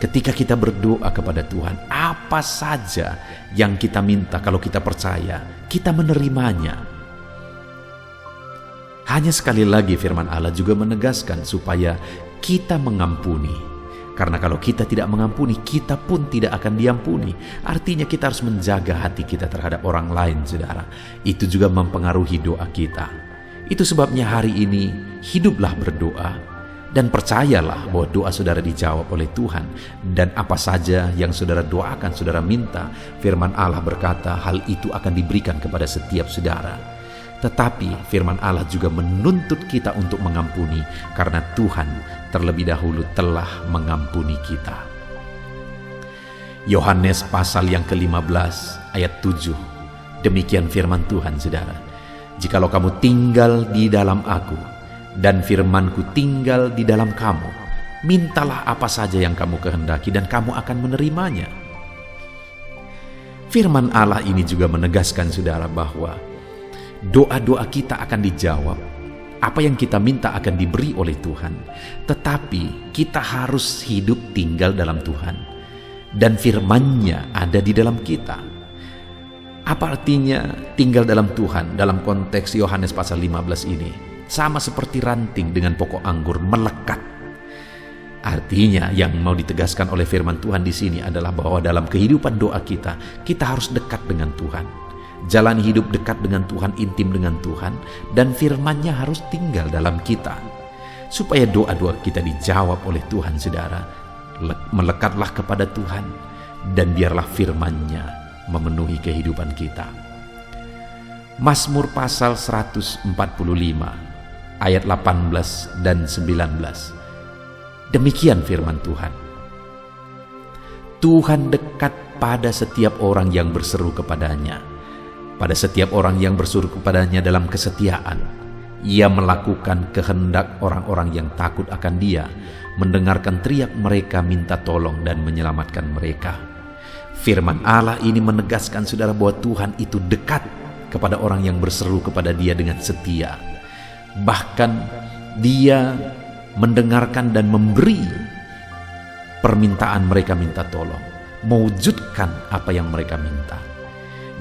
ketika kita berdoa kepada Tuhan, apa saja yang kita minta, kalau kita percaya, kita menerimanya. Hanya sekali lagi firman Allah juga menegaskan supaya kita mengampuni. Karena kalau kita tidak mengampuni, kita pun tidak akan diampuni. Artinya kita harus menjaga hati kita terhadap orang lain, saudara. Itu juga mempengaruhi doa kita. Itu sebabnya hari ini hiduplah berdoa. Dan percayalah bahwa doa saudara dijawab oleh Tuhan. Dan apa saja yang saudara doakan, saudara minta, firman Allah berkata hal itu akan diberikan kepada setiap saudara. Tetapi firman Allah juga menuntut kita untuk mengampuni, karena Tuhan terlebih dahulu telah mengampuni kita. Yohanes pasal yang ke-15 ayat 7. Demikian firman Tuhan, saudara. Jikalau kamu tinggal di dalam aku, dan firman-Ku tinggal di dalam kamu, mintalah apa saja yang kamu kehendaki, dan kamu akan menerimanya. Firman Allah ini juga menegaskan, saudara, bahwa doa-doa kita akan dijawab. Apa yang kita minta akan diberi oleh Tuhan. Tetapi kita harus hidup tinggal dalam Tuhan, dan firman-Nya ada di dalam kita. Apa artinya tinggal dalam Tuhan dalam konteks Yohanes pasal 15 ini? Sama seperti ranting dengan pokok anggur melekat. Artinya yang mau ditegaskan oleh firman Tuhan di sini adalah bahwa dalam kehidupan doa kita harus dekat dengan Tuhan. Jalani hidup dekat dengan Tuhan, intim dengan Tuhan, dan firman-Nya harus tinggal dalam kita. Supaya doa-doa kita dijawab oleh Tuhan, saudara, melekatlah kepada Tuhan, dan biarlah firman-Nya memenuhi kehidupan kita. Mazmur pasal 145 ayat 18 dan 19. Demikian firman Tuhan. Tuhan dekat pada setiap orang yang berseru kepadanya. Pada setiap orang yang berseru kepadanya dalam kesetiaan. Ia melakukan kehendak orang-orang yang takut akan Dia, mendengarkan teriak mereka minta tolong dan menyelamatkan mereka. Firman Allah ini menegaskan, saudara, bahwa Tuhan itu dekat kepada orang yang berseru kepada Dia dengan setia. Bahkan Dia mendengarkan dan memberi permintaan mereka minta tolong, mewujudkan apa yang mereka minta.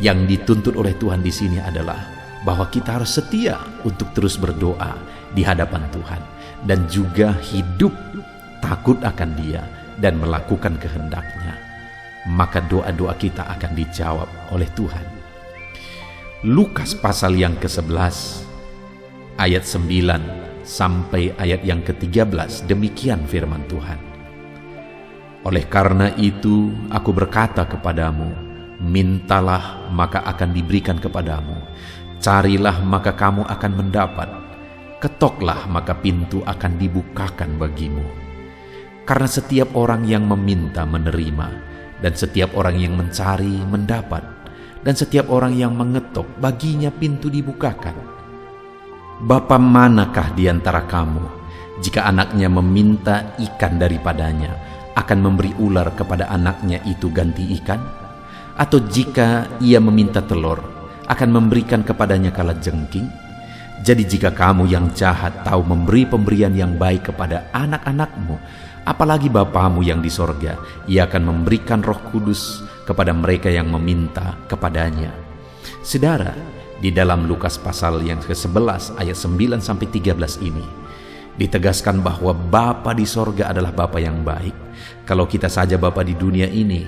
Yang dituntut oleh Tuhan di sini adalah bahwa kita harus setia untuk terus berdoa di hadapan Tuhan, dan juga hidup takut akan Dia dan melakukan kehendak-Nya. Maka doa-doa kita akan dijawab oleh Tuhan. Lukas pasal yang ke-11 ayat 9 sampai ayat yang ke-13, demikian firman Tuhan. Oleh karena itu aku berkata kepadamu, mintalah maka akan diberikan kepadamu, carilah maka kamu akan mendapat, ketoklah maka pintu akan dibukakan bagimu. Karena setiap orang yang meminta menerima, dan setiap orang yang mencari mendapat, dan setiap orang yang mengetok baginya pintu dibukakan. Bapa manakah di antara kamu, jika anaknya meminta ikan daripadanya, akan memberi ular kepada anaknya itu ganti ikan? Atau jika ia meminta telur, akan memberikan kepadanya kalajengking? Jadi jika kamu yang jahat tahu memberi pemberian yang baik kepada anak-anakmu, apalagi Bapamu yang di sorga, Ia akan memberikan Roh Kudus kepada mereka yang meminta kepadanya. Saudara, di dalam Lukas pasal yang ke-11 ayat 9 sampai 13 ini ditegaskan bahwa Bapa di sorga adalah Bapa yang baik. Kalau kita saja Bapa di dunia ini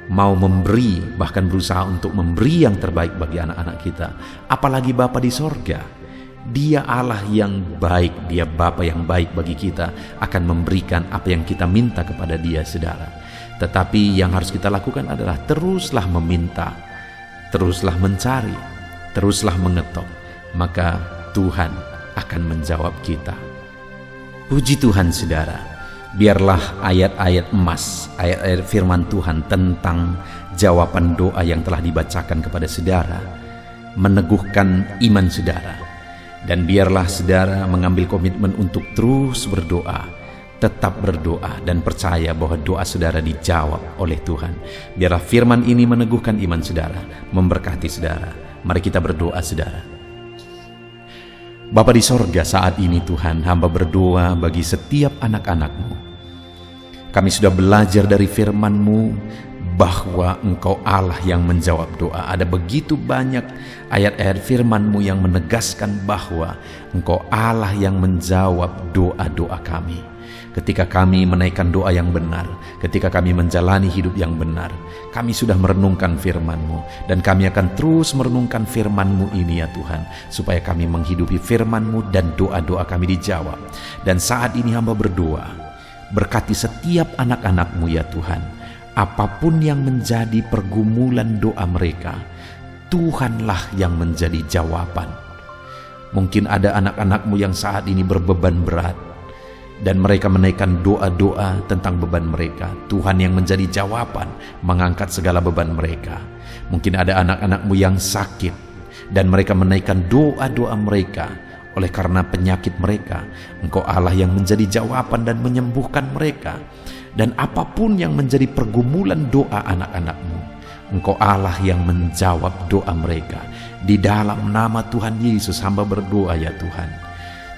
mau memberi, bahkan berusaha untuk memberi yang terbaik bagi anak-anak kita, apalagi Bapa di sorga. Dia Allah yang baik, Dia Bapa yang baik bagi kita, akan memberikan apa yang kita minta kepada Dia, saudara. Tetapi yang harus kita lakukan adalah teruslah meminta, teruslah mencari, teruslah mengetok, maka Tuhan akan menjawab kita. Puji Tuhan, saudara. Biarlah ayat-ayat emas, ayat-ayat firman Tuhan tentang jawaban doa yang telah dibacakan kepada saudara meneguhkan iman saudara. Dan biarlah saudara mengambil komitmen untuk terus berdoa, tetap berdoa, dan percaya bahwa doa saudara dijawab oleh Tuhan. Biarlah firman ini meneguhkan iman saudara, memberkati saudara. Mari kita berdoa, saudara. Bapa di sorga, saat ini Tuhan, hamba berdoa bagi setiap anak-anak-Mu. Kami sudah belajar dari firman-Mu bahwa Engkau Allah yang menjawab doa. Ada begitu banyak ayat-ayat firman-Mu yang menegaskan bahwa Engkau Allah yang menjawab doa-doa kami. Ketika kami menaikkan doa yang benar, ketika kami menjalani hidup yang benar, kami sudah merenungkan firman-Mu, dan kami akan terus merenungkan firman-Mu ini ya Tuhan, supaya kami menghidupi firman-Mu dan doa-doa kami dijawab. Dan saat ini hamba berdoa, berkati setiap anak-anak-Mu ya Tuhan, apapun yang menjadi pergumulan doa mereka, Tuhanlah yang menjadi jawaban. Mungkin ada anak-anakmu yang saat ini berbeban berat, dan mereka menaikkan doa-doa tentang beban mereka. Tuhan yang menjadi jawaban mengangkat segala beban mereka. Mungkin ada anak-anakmu yang sakit, dan mereka menaikkan doa-doa mereka. Oleh karena penyakit mereka, Engkau Allah yang menjadi jawaban dan menyembuhkan mereka. Dan apapun yang menjadi pergumulan doa anak-anakmu, Engkau Allah yang menjawab doa mereka. Di dalam nama Tuhan Yesus hamba berdoa ya Tuhan.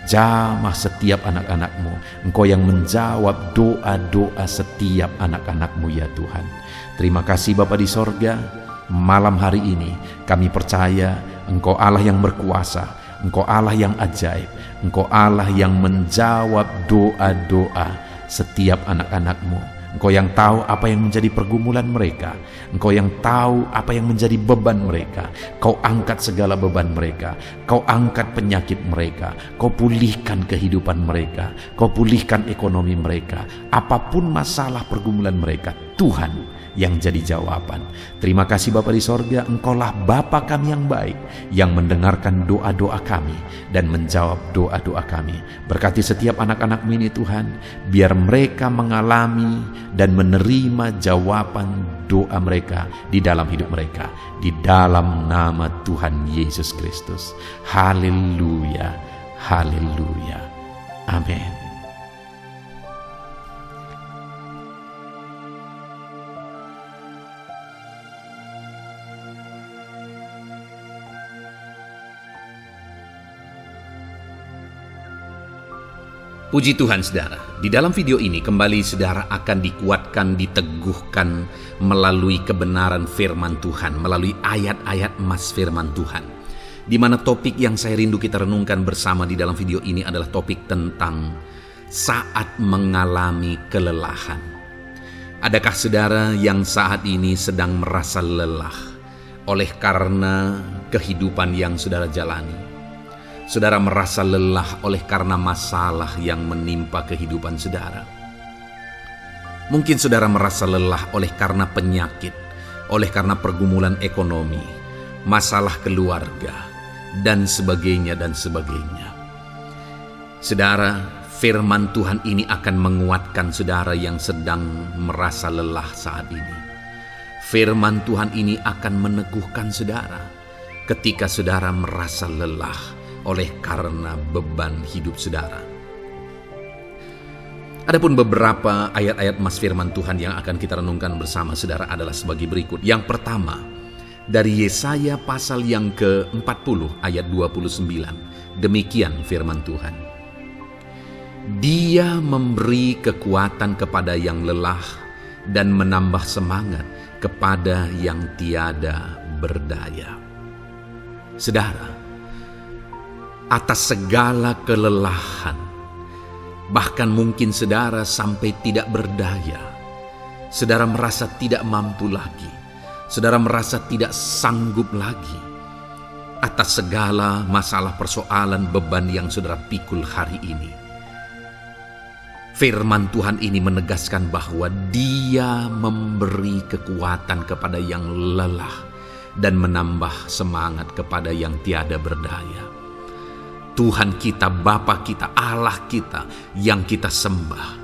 Jamah setiap anak-anakmu. Engkau yang menjawab doa-doa setiap anak-anakmu ya Tuhan. Terima kasih Bapa di sorga. Malam hari ini kami percaya Engkau Allah yang berkuasa, Engkau Allah yang ajaib, Engkau Allah yang menjawab doa-doa setiap anak-anakmu. Engkau yang tahu apa yang menjadi pergumulan mereka. Engkau yang tahu apa yang menjadi beban mereka. Kau angkat segala beban mereka. Kau angkat penyakit mereka. Kau pulihkan kehidupan mereka. Kau pulihkan ekonomi mereka. Apapun masalah pergumulan mereka, Tuhan yang jadi jawaban. Terima kasih Bapa di sorga, Engkaulah Bapa kami yang baik, yang mendengarkan doa-doa kami dan menjawab doa-doa kami. Berkati setiap anak-anak-Mu ini Tuhan, biar mereka mengalami dan menerima jawaban doa mereka di dalam hidup mereka, di dalam nama Tuhan Yesus Kristus. Haleluya, haleluya, amin. Puji Tuhan saudara, di dalam video ini kembali saudara akan dikuatkan, diteguhkan melalui kebenaran firman Tuhan, melalui ayat-ayat emas firman Tuhan. Di mana topik yang saya rindu kita renungkan bersama di dalam video ini adalah topik tentang saat mengalami kelelahan. Adakah saudara yang saat ini sedang merasa lelah oleh karena kehidupan yang saudara jalani? Saudara merasa lelah oleh karena masalah yang menimpa kehidupan saudara. Mungkin saudara merasa lelah oleh karena penyakit, oleh karena pergumulan ekonomi, masalah keluarga, dan sebagainya dan sebagainya. Saudara, firman Tuhan ini akan menguatkan saudara yang sedang merasa lelah saat ini. Firman Tuhan ini akan meneguhkan saudara ketika saudara merasa lelah oleh karena beban hidup saudara. Adapun beberapa ayat-ayat emas firman Tuhan yang akan kita renungkan bersama saudara adalah sebagai berikut. Yang pertama, dari Yesaya pasal yang ke-40 ayat 29. Demikian firman Tuhan. Dia memberi kekuatan kepada yang lelah dan menambah semangat kepada yang tiada berdaya. Saudara, atas segala kelelahan, bahkan mungkin saudara sampai tidak berdaya, saudara merasa tidak mampu lagi, saudara merasa tidak sanggup lagi, atas segala masalah persoalan beban yang saudara pikul hari ini. Firman Tuhan ini menegaskan bahwa Dia memberi kekuatan kepada yang lelah dan menambah semangat kepada yang tiada berdaya. Tuhan kita, Bapa kita, Allah kita yang kita sembah,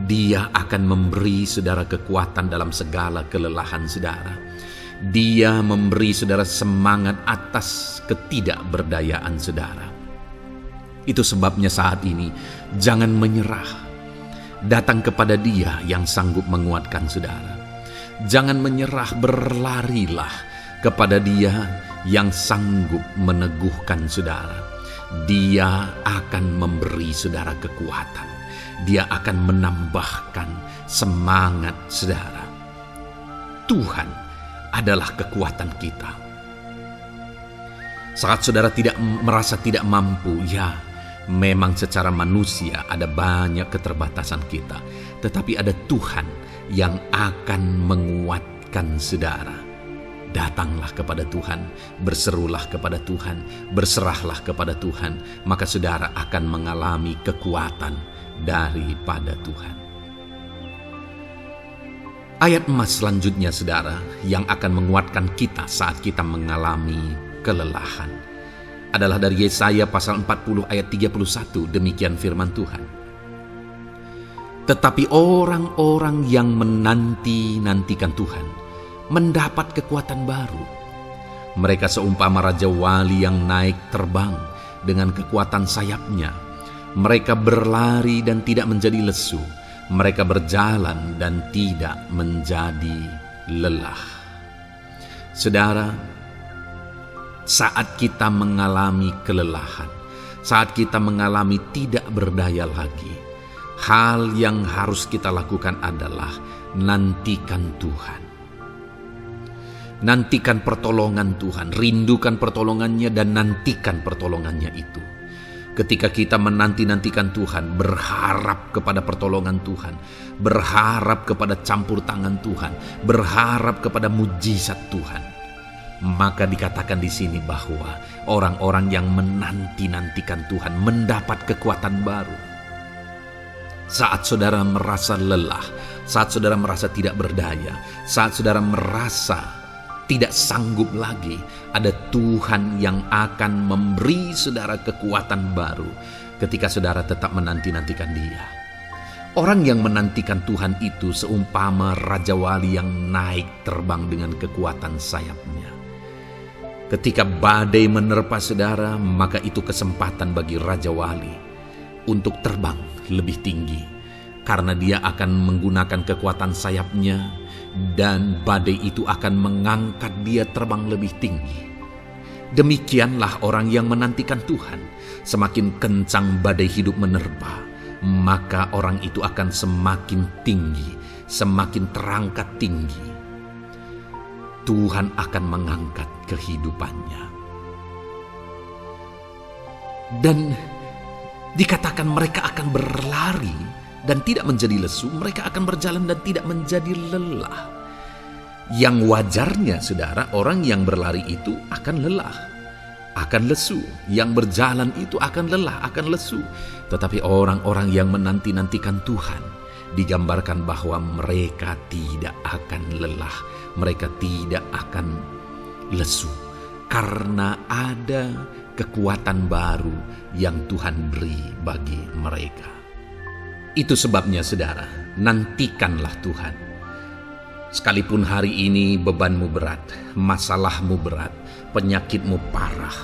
Dia akan memberi saudara kekuatan dalam segala kelelahan saudara. Dia memberi saudara semangat atas ketidakberdayaan saudara. Itu sebabnya saat ini jangan menyerah. Datang kepada Dia yang sanggup menguatkan saudara. Jangan menyerah, berlarilah kepada Dia yang sanggup meneguhkan saudara. Dia akan memberi saudara kekuatan. Dia akan menambahkan semangat saudara. Tuhan adalah kekuatan kita. Saat saudara merasa tidak mampu, ya memang secara manusia ada banyak keterbatasan kita. Tetapi ada Tuhan yang akan menguatkan saudara. Datanglah kepada Tuhan, berserulah kepada Tuhan, berserahlah kepada Tuhan, maka saudara akan mengalami kekuatan daripada Tuhan. Ayat emas selanjutnya saudara yang akan menguatkan kita saat kita mengalami kelelahan adalah dari Yesaya pasal 40 ayat 31. Demikian firman Tuhan. Tetapi orang-orang yang menanti-nantikan Tuhan mendapat kekuatan baru. Mereka seumpama Raja Wali yang naik terbang dengan kekuatan sayapnya. Mereka berlari dan tidak menjadi lesu. Mereka berjalan dan tidak menjadi lelah. Saudara, saat kita mengalami kelelahan, saat kita mengalami tidak berdaya lagi, hal yang harus kita lakukan adalah nantikan Tuhan. Nantikan pertolongan Tuhan, rindukan pertolongannya dan nantikan pertolongannya itu. Ketika kita menanti-nantikan Tuhan, berharap kepada pertolongan Tuhan, berharap kepada campur tangan Tuhan, berharap kepada mujizat Tuhan, maka dikatakan di sini bahwa orang-orang yang menanti-nantikan Tuhan mendapat kekuatan baru. Saat saudara merasa lelah, saat saudara merasa tidak berdaya, saat saudara merasa tidak sanggup lagi, ada Tuhan yang akan memberi saudara kekuatan baru ketika saudara tetap menanti-nantikan Dia. Orang yang menantikan Tuhan itu seumpama Raja Wali yang naik terbang dengan kekuatan sayapnya. Ketika badai menerpa saudara, maka itu kesempatan bagi Raja Wali untuk terbang lebih tinggi, karena dia akan menggunakan kekuatan sayapnya dan badai itu akan mengangkat dia terbang lebih tinggi. Demikianlah orang yang menantikan Tuhan. Semakin kencang badai hidup menerpa, maka orang itu akan semakin tinggi, semakin terangkat tinggi. Tuhan akan mengangkat kehidupannya. Dan dikatakan mereka akan berlari dan tidak menjadi lesu, mereka akan berjalan dan tidak menjadi lelah. Yang wajarnya, saudara, orang yang berlari itu akan lelah, akan lesu. Yang berjalan itu akan lelah, akan lesu. Tetapi orang-orang yang menanti-nantikan Tuhan, digambarkan bahwa mereka tidak akan lelah, mereka tidak akan lesu, karena ada kekuatan baru yang Tuhan beri bagi mereka. Itu sebabnya saudara, nantikanlah Tuhan. Sekalipun hari ini bebanmu berat, masalahmu berat, penyakitmu parah,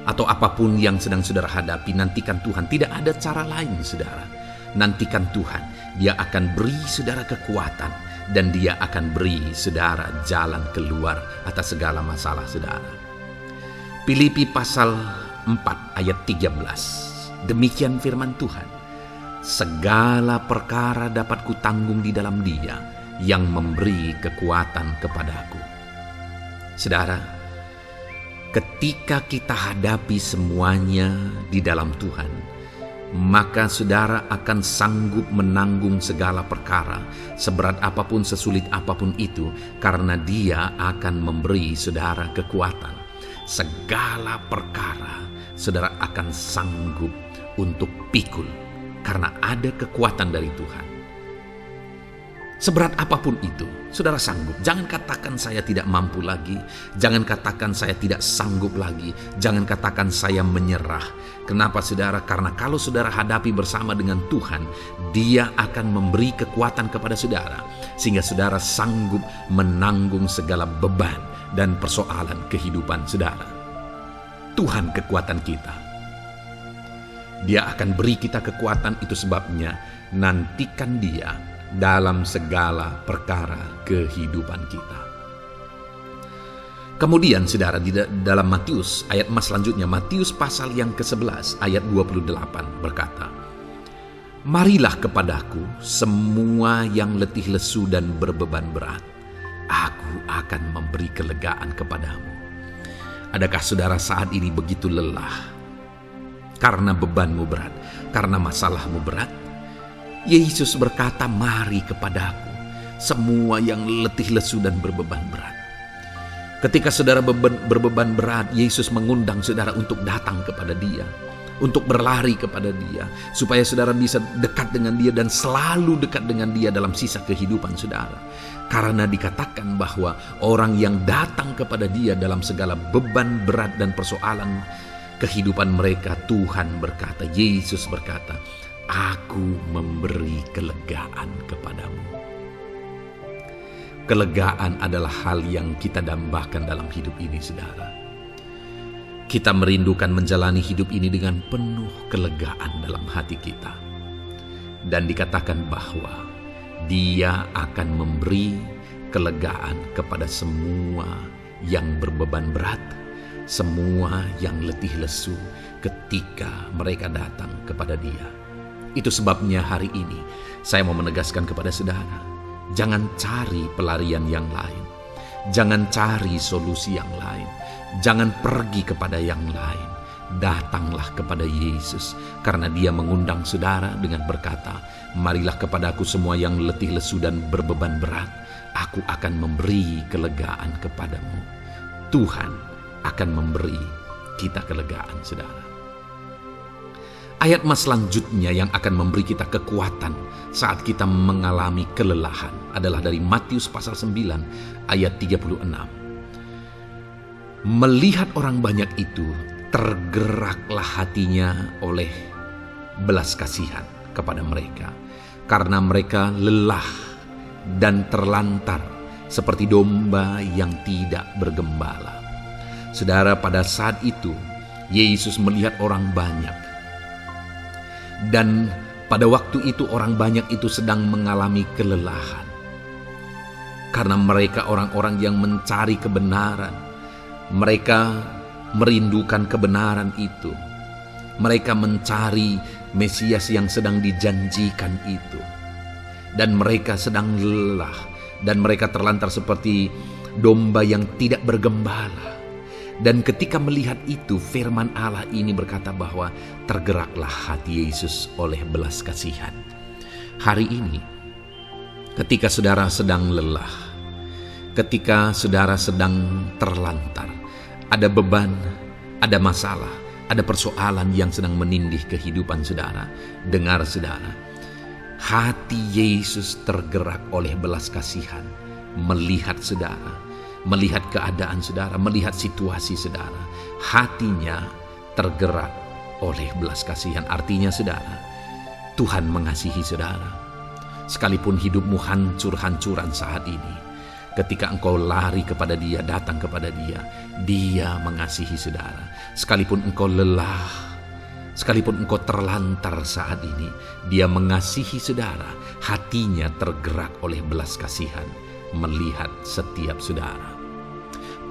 atau apapun yang sedang saudara hadapi, nantikan Tuhan. Tidak ada cara lain saudara. Nantikan Tuhan. Dia akan beri saudara kekuatan dan Dia akan beri saudara jalan keluar atas segala masalah saudara. Filipi pasal 4 ayat 13. Demikian firman Tuhan. Segala perkara dapat kutanggung di dalam Dia yang memberi kekuatan kepadaku. Saudara, ketika kita hadapi semuanya di dalam Tuhan, maka saudara akan sanggup menanggung segala perkara, seberat apapun, sesulit apapun itu, karena Dia akan memberi saudara kekuatan. Segala perkara saudara akan sanggup untuk pikul, karena ada kekuatan dari Tuhan. Seberat apapun itu, saudara sanggup. Jangan katakan saya tidak mampu lagi. Jangan katakan saya tidak sanggup lagi. Jangan katakan saya menyerah. Kenapa saudara? Karena kalau saudara hadapi bersama dengan Tuhan, Dia akan memberi kekuatan kepada saudara, sehingga saudara sanggup menanggung segala beban dan persoalan kehidupan saudara. Tuhan kekuatan kita. Dia akan beri kita kekuatan, itu sebabnya nantikan Dia dalam segala perkara kehidupan kita. Kemudian saudara, di dalam Matius ayat selanjutnya, Matius pasal yang ke-11 ayat 28 berkata, "Marilah kepadaku semua yang letih lesu dan berbeban berat, aku akan memberi kelegaan kepadamu." Adakah saudara saat ini begitu lelah karena bebanmu berat, karena masalahmu berat? Yesus berkata, "Mari kepadaku semua yang letih lesu dan berbeban berat." Ketika saudara berbeban berat, Yesus mengundang saudara untuk datang kepada Dia, untuk berlari kepada Dia, supaya saudara bisa dekat dengan Dia dan selalu dekat dengan Dia dalam sisa kehidupan saudara. Karena dikatakan bahwa orang yang datang kepada Dia dalam segala beban berat dan persoalan kehidupan mereka, Tuhan berkata, Yesus berkata, Aku memberi kelegaan kepadamu. Kelegaan adalah hal yang kita dambakan dalam hidup ini, saudara. Kita merindukan menjalani hidup ini dengan penuh kelegaan dalam hati kita. Dan dikatakan bahwa Dia akan memberi kelegaan kepada semua yang berbeban berat, semua yang letih lesu ketika mereka datang kepada Dia. Itu sebabnya hari ini saya mau menegaskan kepada saudara, jangan cari pelarian yang lain, jangan cari solusi yang lain, jangan pergi kepada yang lain. Datanglah kepada Yesus, karena Dia mengundang saudara dengan berkata, marilah kepadaku semua yang letih lesu dan berbeban berat, aku akan memberi kelegaan kepadamu. Tuhan akan memberi kita kelegaan, saudara. Ayat mas selanjutnya yang akan memberi kita kekuatan saat kita mengalami kelelahan adalah dari Matius pasal 9 ayat 36. Melihat orang banyak itu, tergeraklah hatinya oleh belas kasihan kepada mereka, karena mereka lelah dan terlantar seperti domba yang tidak bergembala. Saudara, pada saat itu Yesus melihat orang banyak, dan pada waktu itu orang banyak itu sedang mengalami kelelahan, karena mereka orang-orang yang mencari kebenaran. Mereka merindukan kebenaran itu. Mereka mencari Mesias yang sedang dijanjikan itu. Dan mereka sedang lelah. Dan mereka terlantar seperti domba yang tidak bergembala. Dan ketika melihat itu, firman Allah ini berkata bahwa tergeraklah hati Yesus oleh belas kasihan. Hari ini, ketika saudara sedang lelah, ketika saudara sedang terlantar, ada beban, ada masalah, ada persoalan yang sedang menindih kehidupan saudara, dengar saudara, hati Yesus tergerak oleh belas kasihan, melihat saudara, melihat keadaan saudara, melihat situasi saudara. Hatinya tergerak oleh belas kasihan. Artinya saudara, Tuhan mengasihi saudara. Sekalipun hidupmu hancur-hancuran saat ini, ketika engkau lari kepada Dia, datang kepada Dia, Dia mengasihi saudara. Sekalipun engkau lelah, sekalipun engkau terlantar saat ini, Dia mengasihi saudara. Hatinya tergerak oleh belas kasihan melihat setiap saudara.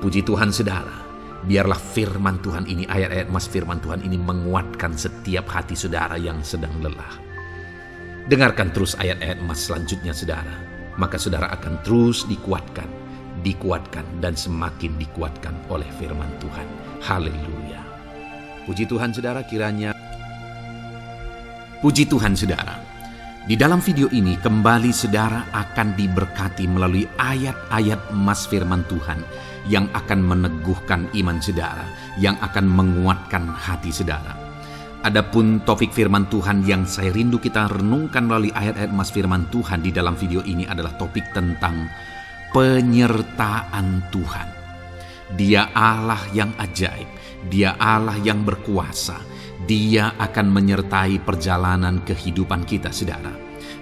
Puji Tuhan saudara, biarlah firman Tuhan ini, ayat-ayat mas firman Tuhan ini menguatkan setiap hati saudara yang sedang lelah. Dengarkan terus ayat-ayat mas selanjutnya saudara, maka saudara akan terus dikuatkan, dan semakin dikuatkan oleh firman Tuhan. Haleluya. Puji Tuhan saudara, kiranya puji Tuhan saudara. Di dalam video ini kembali saudara akan diberkati melalui ayat-ayat emas firman Tuhan yang akan meneguhkan iman saudara, yang akan menguatkan hati saudara. Adapun topik firman Tuhan yang saya rindu kita renungkan melalui ayat-ayat emas firman Tuhan di dalam video ini adalah topik tentang penyertaan Tuhan. Dia Allah yang ajaib, Dia Allah yang berkuasa. Dia akan menyertai perjalanan kehidupan kita saudara.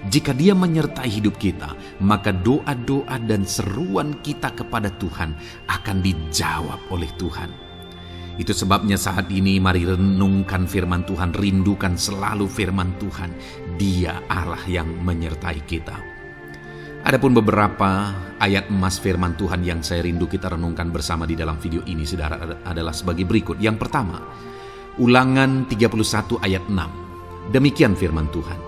Jika Dia menyertai hidup kita, maka doa-doa dan seruan kita kepada Tuhan akan dijawab oleh Tuhan. Itu sebabnya saat ini mari renungkan firman Tuhan, rindukan selalu firman Tuhan. Dia Allah yang menyertai kita. Adapun beberapa ayat emas firman Tuhan yang saya rindu kita renungkan bersama di dalam video ini saudara adalah sebagai berikut. Yang pertama, Ulangan 31 ayat 6. Demikian firman Tuhan.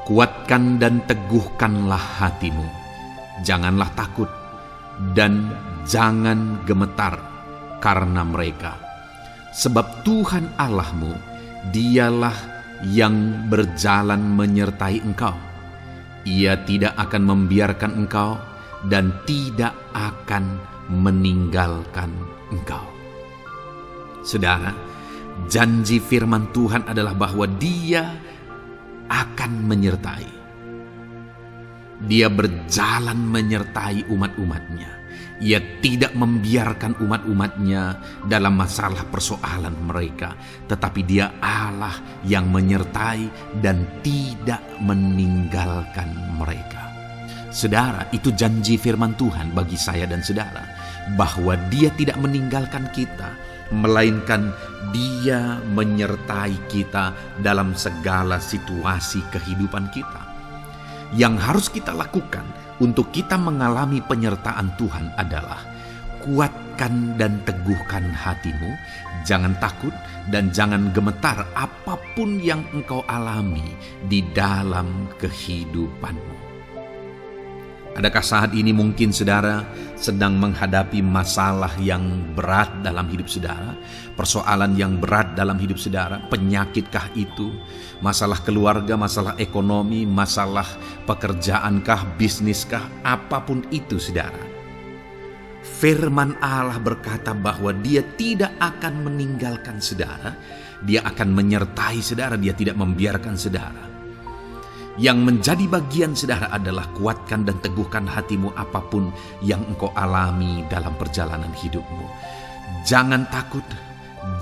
Kuatkan dan teguhkanlah hatimu. Janganlah takut dan jangan gemetar karena mereka. Sebab Tuhan Allahmu, Dialah yang berjalan menyertai engkau. Ia tidak akan membiarkan engkau dan tidak akan meninggalkan engkau. Saudara, janji firman Tuhan adalah bahwa Dia akan menyertai. Dia berjalan menyertai umat-umatnya. Ia tidak membiarkan umat-umatnya dalam masalah persoalan mereka, tetapi Dia Allah yang menyertai dan tidak meninggalkan mereka. Saudara, itu janji firman Tuhan bagi saya dan saudara, bahwa Dia tidak meninggalkan kita, melainkan Dia menyertai kita dalam segala situasi kehidupan kita. Yang harus kita lakukan untuk kita mengalami penyertaan Tuhan adalah kuatkan dan teguhkan hatimu, jangan takut dan jangan gemetar apapun yang engkau alami di dalam kehidupanmu. Adakah saat ini mungkin saudara sedang menghadapi masalah yang berat dalam hidup saudara? Persoalan yang berat dalam hidup saudara? Penyakitkah itu? Masalah keluarga, masalah ekonomi, masalah pekerjaankah, bisniskah? Apapun itu saudara. Firman Allah berkata bahwa Dia tidak akan meninggalkan saudara. Dia akan menyertai saudara, Dia tidak membiarkan saudara. Yang menjadi bagian saudara adalah kuatkan dan teguhkan hatimu apapun yang engkau alami dalam perjalanan hidupmu. Jangan takut,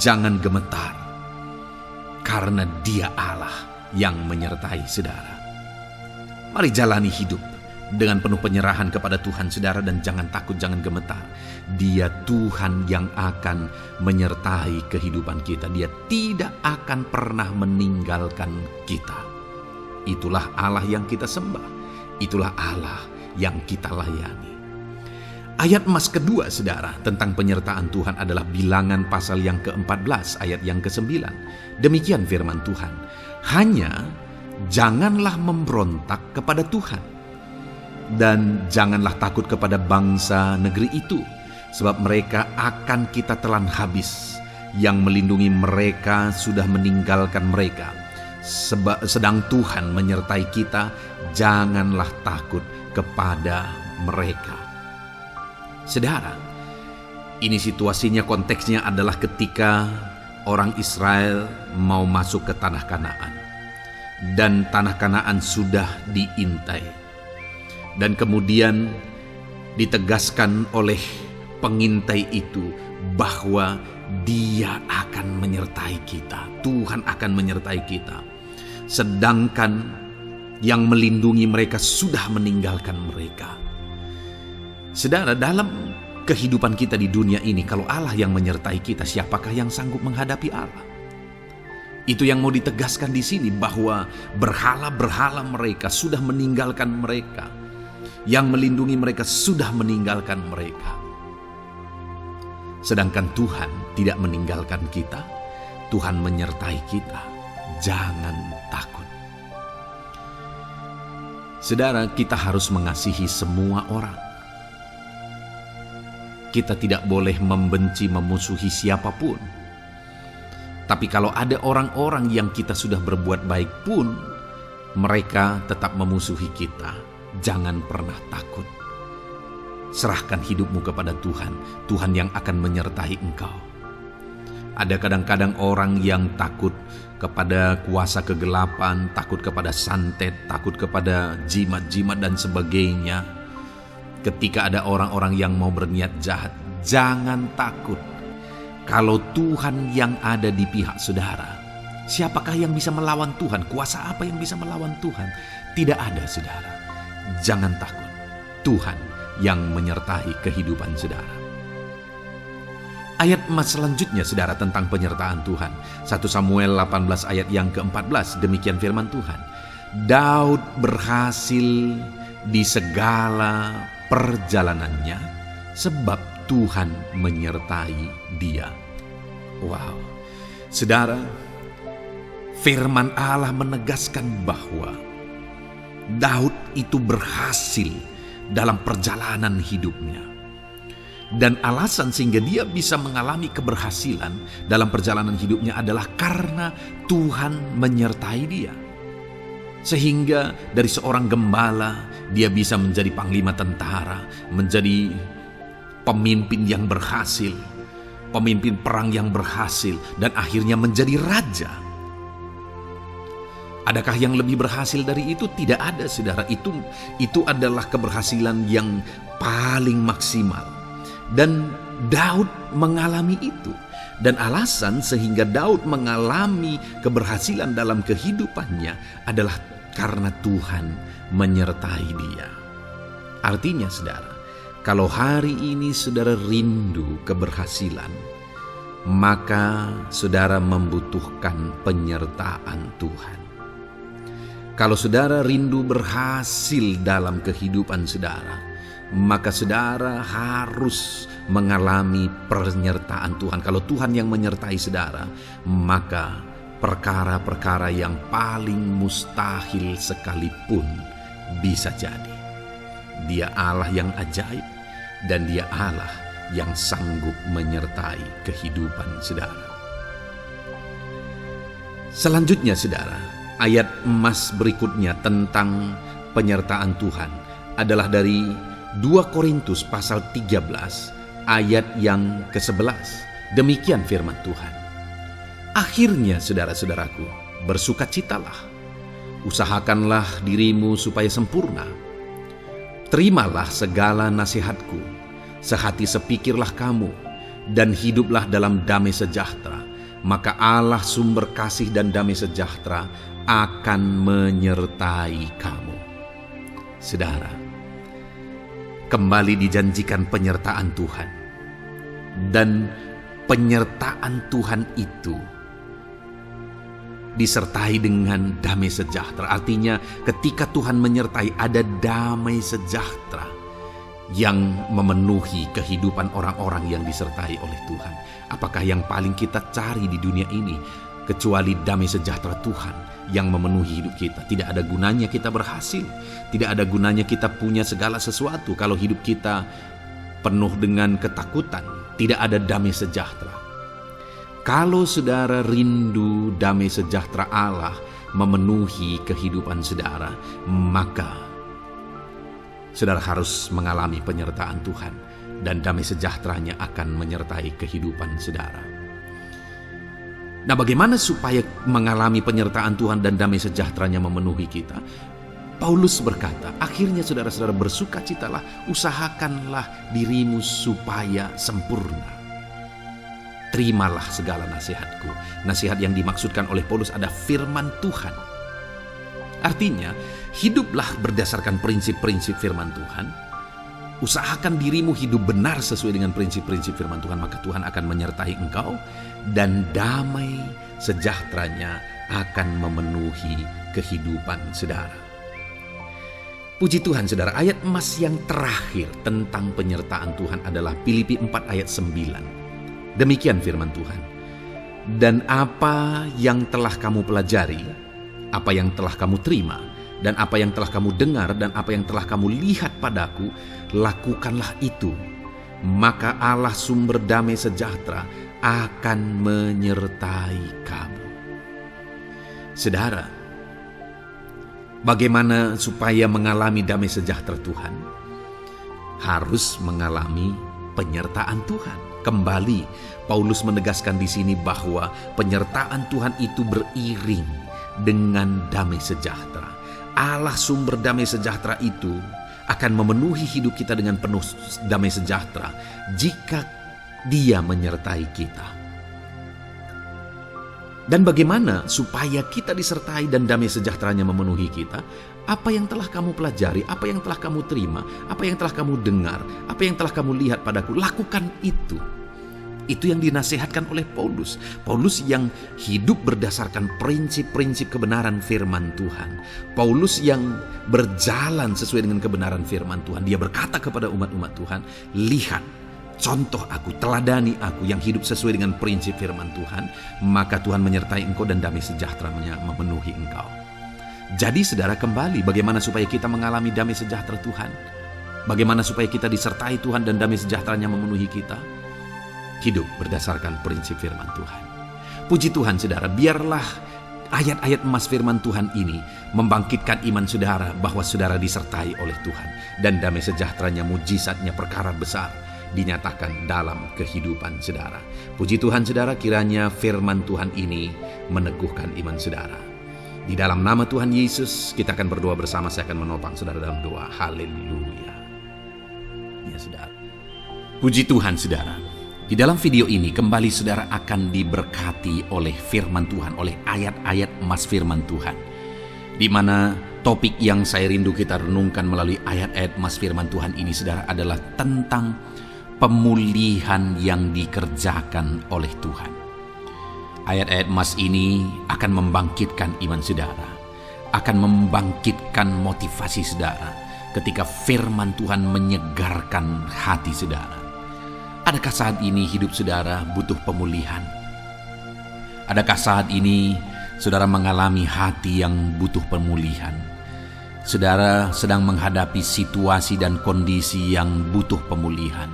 jangan gemetar, karena Dia Allah yang menyertai saudara. Mari jalani hidup dengan penuh penyerahan kepada Tuhan saudara, dan jangan takut, jangan gemetar. Dia Tuhan yang akan menyertai kehidupan kita. Dia tidak akan pernah meninggalkan kita. Itulah Allah yang kita sembah. Itulah Allah yang kita layani. Ayat emas kedua saudara tentang penyertaan Tuhan adalah Bilangan pasal yang ke-14 ayat yang ke-9. Demikian firman Tuhan. Hanya janganlah memberontak kepada Tuhan, dan janganlah takut kepada bangsa negeri itu, sebab mereka akan kita telan habis. Yang melindungi mereka sudah meninggalkan mereka. Sedang Tuhan menyertai kita, janganlah takut kepada mereka. Saudara, ini situasinya, konteksnya adalah ketika orang Israel mau masuk ke tanah Kanaan. Dan tanah Kanaan sudah diintai. Dan kemudian ditegaskan oleh pengintai itu bahwa Dia akan menyertai kita. Tuhan akan menyertai kita. Sedangkan yang melindungi mereka sudah meninggalkan mereka. Saudara, dalam kehidupan kita di dunia ini, kalau Allah yang menyertai kita, siapakah yang sanggup menghadapi Allah? Itu yang mau ditegaskan di sini, bahwa berhala-berhala mereka sudah meninggalkan mereka. Yang melindungi mereka sudah meninggalkan mereka. Sedangkan Tuhan tidak meninggalkan kita. Tuhan menyertai kita. Jangan takut. Saudara, kita harus mengasihi semua orang. Kita tidak boleh membenci, memusuhi siapapun. Tapi kalau ada orang-orang yang kita sudah berbuat baik pun, mereka tetap memusuhi kita. Jangan pernah takut. Serahkan hidupmu kepada Tuhan. Tuhan yang akan menyertai engkau. Ada kadang-kadang orang yang takut kepada kuasa kegelapan, takut kepada santet, takut kepada jimat-jimat dan sebagainya. Ketika ada orang-orang yang mau berniat jahat, jangan takut. Kalau Tuhan yang ada di pihak saudara, siapakah yang bisa melawan Tuhan? Kuasa apa yang bisa melawan Tuhan? Tidak ada, saudara. Jangan takut. Tuhan yang menyertai kehidupan saudara. Ayat emas selanjutnya saudara tentang penyertaan Tuhan. 1 Samuel 18 ayat yang ke-14, demikian firman Tuhan. Daud berhasil di segala perjalanannya sebab Tuhan menyertai dia. Wow. Saudara, firman Allah menegaskan bahwa Daud itu berhasil dalam perjalanan hidupnya. Dan alasan sehingga dia bisa mengalami keberhasilan dalam perjalanan hidupnya adalah karena Tuhan menyertai dia. Sehingga dari seorang gembala, dia bisa menjadi panglima tentara, menjadi pemimpin yang berhasil, pemimpin perang yang berhasil, dan akhirnya menjadi raja. Adakah yang lebih berhasil dari itu? Tidak ada, saudara. Itu adalah keberhasilan yang paling maksimal. Dan Daud mengalami itu. Dan alasan sehingga Daud mengalami keberhasilan dalam kehidupannya adalah karena Tuhan menyertai dia. Artinya saudara, kalau hari ini saudara rindu keberhasilan, maka saudara membutuhkan penyertaan Tuhan. Kalau saudara rindu berhasil dalam kehidupan saudara, maka saudara harus mengalami penyertaan Tuhan. Kalau Tuhan yang menyertai saudara, maka perkara-perkara yang paling mustahil sekalipun bisa jadi. Dia Allah yang ajaib, dan Dia Allah yang sanggup menyertai kehidupan saudara. Selanjutnya saudara, ayat emas berikutnya tentang penyertaan Tuhan adalah dari 2 Korintus pasal 13 ayat yang ke-11. Demikian firman Tuhan. Akhirnya saudara-saudaraku, bersukacitalah, usahakanlah dirimu supaya sempurna. Terimalah segala nasihatku, sehati sepikirlah kamu, dan hiduplah dalam damai sejahtera. Maka Allah sumber kasih dan damai sejahtera akan menyertai kamu. Saudara, kembali dijanjikan penyertaan Tuhan. Dan penyertaan Tuhan itu disertai dengan damai sejahtera. Artinya ketika Tuhan menyertai, ada damai sejahtera yang memenuhi kehidupan orang-orang yang disertai oleh Tuhan. Apakah yang paling kita cari di dunia ini kecuali damai sejahtera Tuhan yang memenuhi hidup kita? Tidak ada gunanya kita berhasil, tidak ada gunanya kita punya segala sesuatu kalau hidup kita penuh dengan ketakutan, tidak ada damai sejahtera. Kalau saudara rindu damai sejahtera Allah memenuhi kehidupan saudara, maka saudara harus mengalami penyertaan Tuhan, dan damai sejahteranya akan menyertai kehidupan saudara. Nah, bagaimana supaya mengalami penyertaan Tuhan dan damai sejahteranya memenuhi kita? Paulus berkata, akhirnya saudara-saudara bersukacitalah, usahakanlah dirimu supaya sempurna. Terimalah segala nasihatku. Nasihat yang dimaksudkan oleh Paulus ada firman Tuhan. Artinya, hiduplah berdasarkan prinsip-prinsip firman Tuhan. Usahakan dirimu hidup benar sesuai dengan prinsip-prinsip firman Tuhan, maka Tuhan akan menyertai engkau, dan damai sejahteranya akan memenuhi kehidupan saudara. Puji Tuhan saudara, ayat emas yang terakhir tentang penyertaan Tuhan adalah Filipi 4 ayat 9. Demikian firman Tuhan. Dan apa yang telah kamu pelajari, apa yang telah kamu terima, dan apa yang telah kamu dengar, dan apa yang telah kamu lihat padaku, lakukanlah itu. Maka Allah sumber damai sejahtera akan menyertai kamu. Saudara, bagaimana supaya mengalami damai sejahtera Tuhan? Harus mengalami penyertaan Tuhan. Kembali, Paulus menegaskan di sini bahwa penyertaan Tuhan itu beriring dengan damai sejahtera. Allah sumber damai sejahtera itu akan memenuhi hidup kita dengan penuh damai sejahtera jika Dia menyertai kita. Dan bagaimana supaya kita disertai dan damai sejahteranya memenuhi kita? Apa yang telah kamu pelajari, apa yang telah kamu terima, apa yang telah kamu dengar, apa yang telah kamu lihat padaku, lakukan itu. Itu yang dinasihatkan oleh Paulus. Paulus yang hidup berdasarkan prinsip-prinsip kebenaran firman Tuhan. Paulus yang berjalan sesuai dengan kebenaran firman Tuhan. Dia berkata kepada umat-umat Tuhan, lihat, contoh aku, teladani aku yang hidup sesuai dengan prinsip firman Tuhan, maka Tuhan menyertai engkau dan damai sejahteranya memenuhi engkau. Jadi saudara, kembali bagaimana supaya kita mengalami damai sejahtera Tuhan? Bagaimana supaya kita disertai Tuhan dan damai sejahteranya memenuhi kita? Hidup berdasarkan prinsip firman Tuhan. Puji Tuhan saudara, biarlah ayat-ayat emas firman Tuhan ini membangkitkan iman saudara bahwa saudara disertai oleh Tuhan, dan damai sejahteranya, mujizatnya, perkara besar dinyatakan dalam kehidupan saudara. Puji Tuhan saudara, kiranya firman Tuhan ini meneguhkan iman saudara. Di dalam nama Tuhan Yesus kita akan berdoa bersama. Saya akan menopang saudara dalam doa. Haleluya. Ya saudara, Puji Tuhan saudara, di dalam video ini kembali saudara akan diberkati oleh firman Tuhan, oleh ayat-ayat emas firman Tuhan, di mana topik yang saya rindu kita renungkan melalui ayat-ayat emas firman Tuhan ini saudara adalah tentang pemulihan yang dikerjakan oleh Tuhan. Ayat-ayat emas ini akan membangkitkan iman saudara, akan membangkitkan motivasi saudara ketika firman Tuhan menyegarkan hati saudara. Adakah saat ini hidup saudara butuh pemulihan? Adakah saat ini saudara mengalami hati yang butuh pemulihan? Saudara sedang menghadapi situasi dan kondisi yang butuh pemulihan.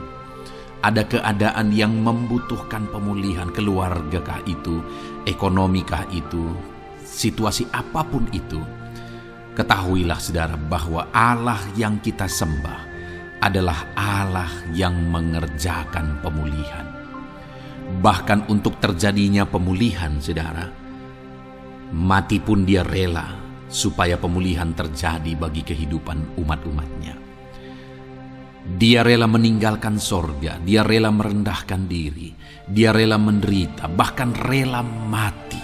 Ada keadaan yang membutuhkan pemulihan, keluargakah itu, ekonomikah itu, situasi apapun itu. Ketahuilah saudara bahwa Allah yang kita sembah adalah Allah yang mengerjakan pemulihan. Bahkan untuk terjadinya pemulihan saudara, mati pun dia rela supaya pemulihan terjadi bagi kehidupan umat-umatnya. Dia rela meninggalkan sorga, dia rela merendahkan diri, dia rela menderita, bahkan rela mati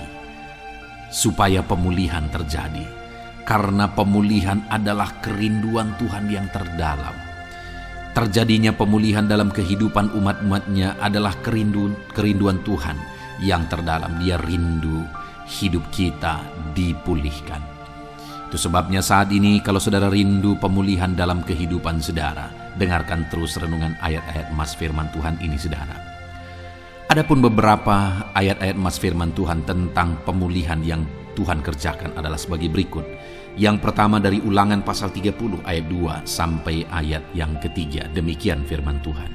supaya pemulihan terjadi. Karena pemulihan adalah kerinduan Tuhan yang terdalam. Terjadinya pemulihan dalam kehidupan umat-umatnya adalah kerinduan Tuhan yang terdalam. Dia rindu hidup kita dipulihkan. Itu sebabnya saat ini kalau saudara rindu pemulihan dalam kehidupan saudara, dengarkan terus renungan ayat-ayat emas firman Tuhan ini saudara. Adapun beberapa ayat-ayat emas firman Tuhan tentang pemulihan yang Tuhan kerjakan adalah sebagai berikut. Yang pertama dari Ulangan pasal 30 ayat 2 sampai ayat yang ketiga. Demikian firman Tuhan.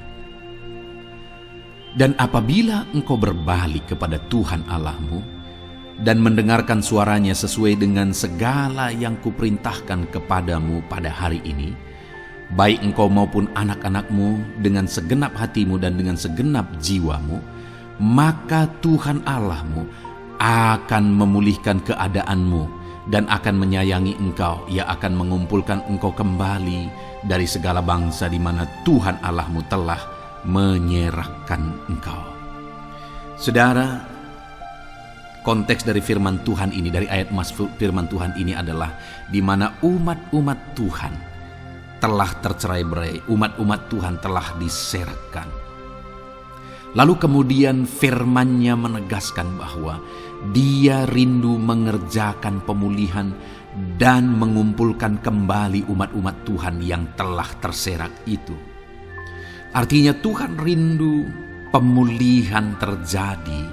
Dan apabila engkau berbalik kepada Tuhan Allahmu dan mendengarkan suaranya sesuai dengan segala yang kuperintahkan kepadamu pada hari ini, baik engkau maupun anak-anakmu dengan segenap hatimu dan dengan segenap jiwamu, maka Tuhan Allahmu akan memulihkan keadaanmu dan akan menyayangi engkau. Ia akan mengumpulkan engkau kembali dari segala bangsa di mana Tuhan Allahmu telah menyerahkan engkau. Saudara, konteks dari firman Tuhan ini, dari ayat emas firman Tuhan ini adalah di mana umat-umat Tuhan telah tercerai-berai, umat-umat Tuhan telah diserahkan. Lalu kemudian firman-Nya menegaskan bahwa Dia rindu mengerjakan pemulihan dan mengumpulkan kembali umat-umat Tuhan yang telah terserak itu. Artinya Tuhan rindu pemulihan terjadi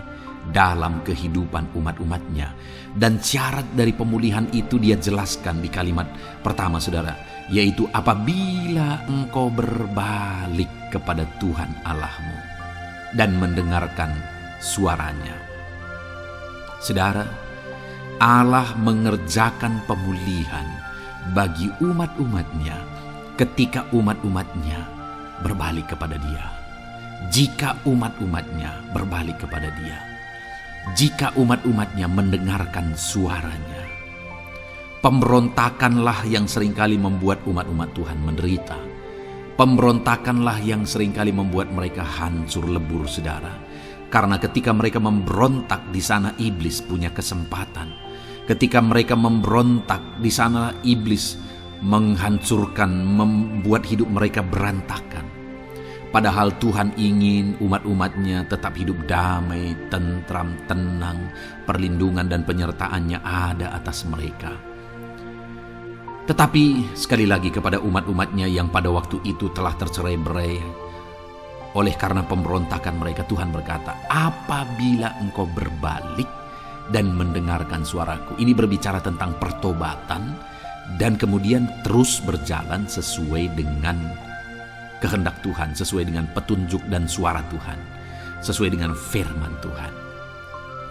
dalam kehidupan umat-umatnya. Dan syarat dari pemulihan itu Dia jelaskan di kalimat pertama saudara, yaitu apabila engkau berbalik kepada Tuhan Allahmu dan mendengarkan suaranya. Saudara, Allah mengerjakan pemulihan bagi umat-umatnya ketika umat-umatnya berbalik kepada Dia. Jika umat-umatnya berbalik kepada Dia, jika umat-umatnya mendengarkan suaranya. Pemberontakanlah yang seringkali membuat umat-umat Tuhan menderita. Pemberontakanlah yang seringkali membuat mereka hancur lebur saudara. Karena ketika mereka memberontak di sana iblis punya kesempatan. Ketika mereka memberontak di sana iblis menghancurkan, membuat hidup mereka berantakan. Padahal Tuhan ingin umat-umatnya tetap hidup damai, tentram, tenang, perlindungan dan penyertaan-Nya ada atas mereka. Tetapi sekali lagi kepada umat-umatnya yang pada waktu itu telah tercerai-berai oleh karena pemberontakan mereka, Tuhan berkata, apabila engkau berbalik dan mendengarkan suaraku. Ini berbicara tentang pertobatan dan kemudian terus berjalan sesuai dengan kehendak Tuhan, sesuai dengan petunjuk dan suara Tuhan, sesuai dengan firman Tuhan.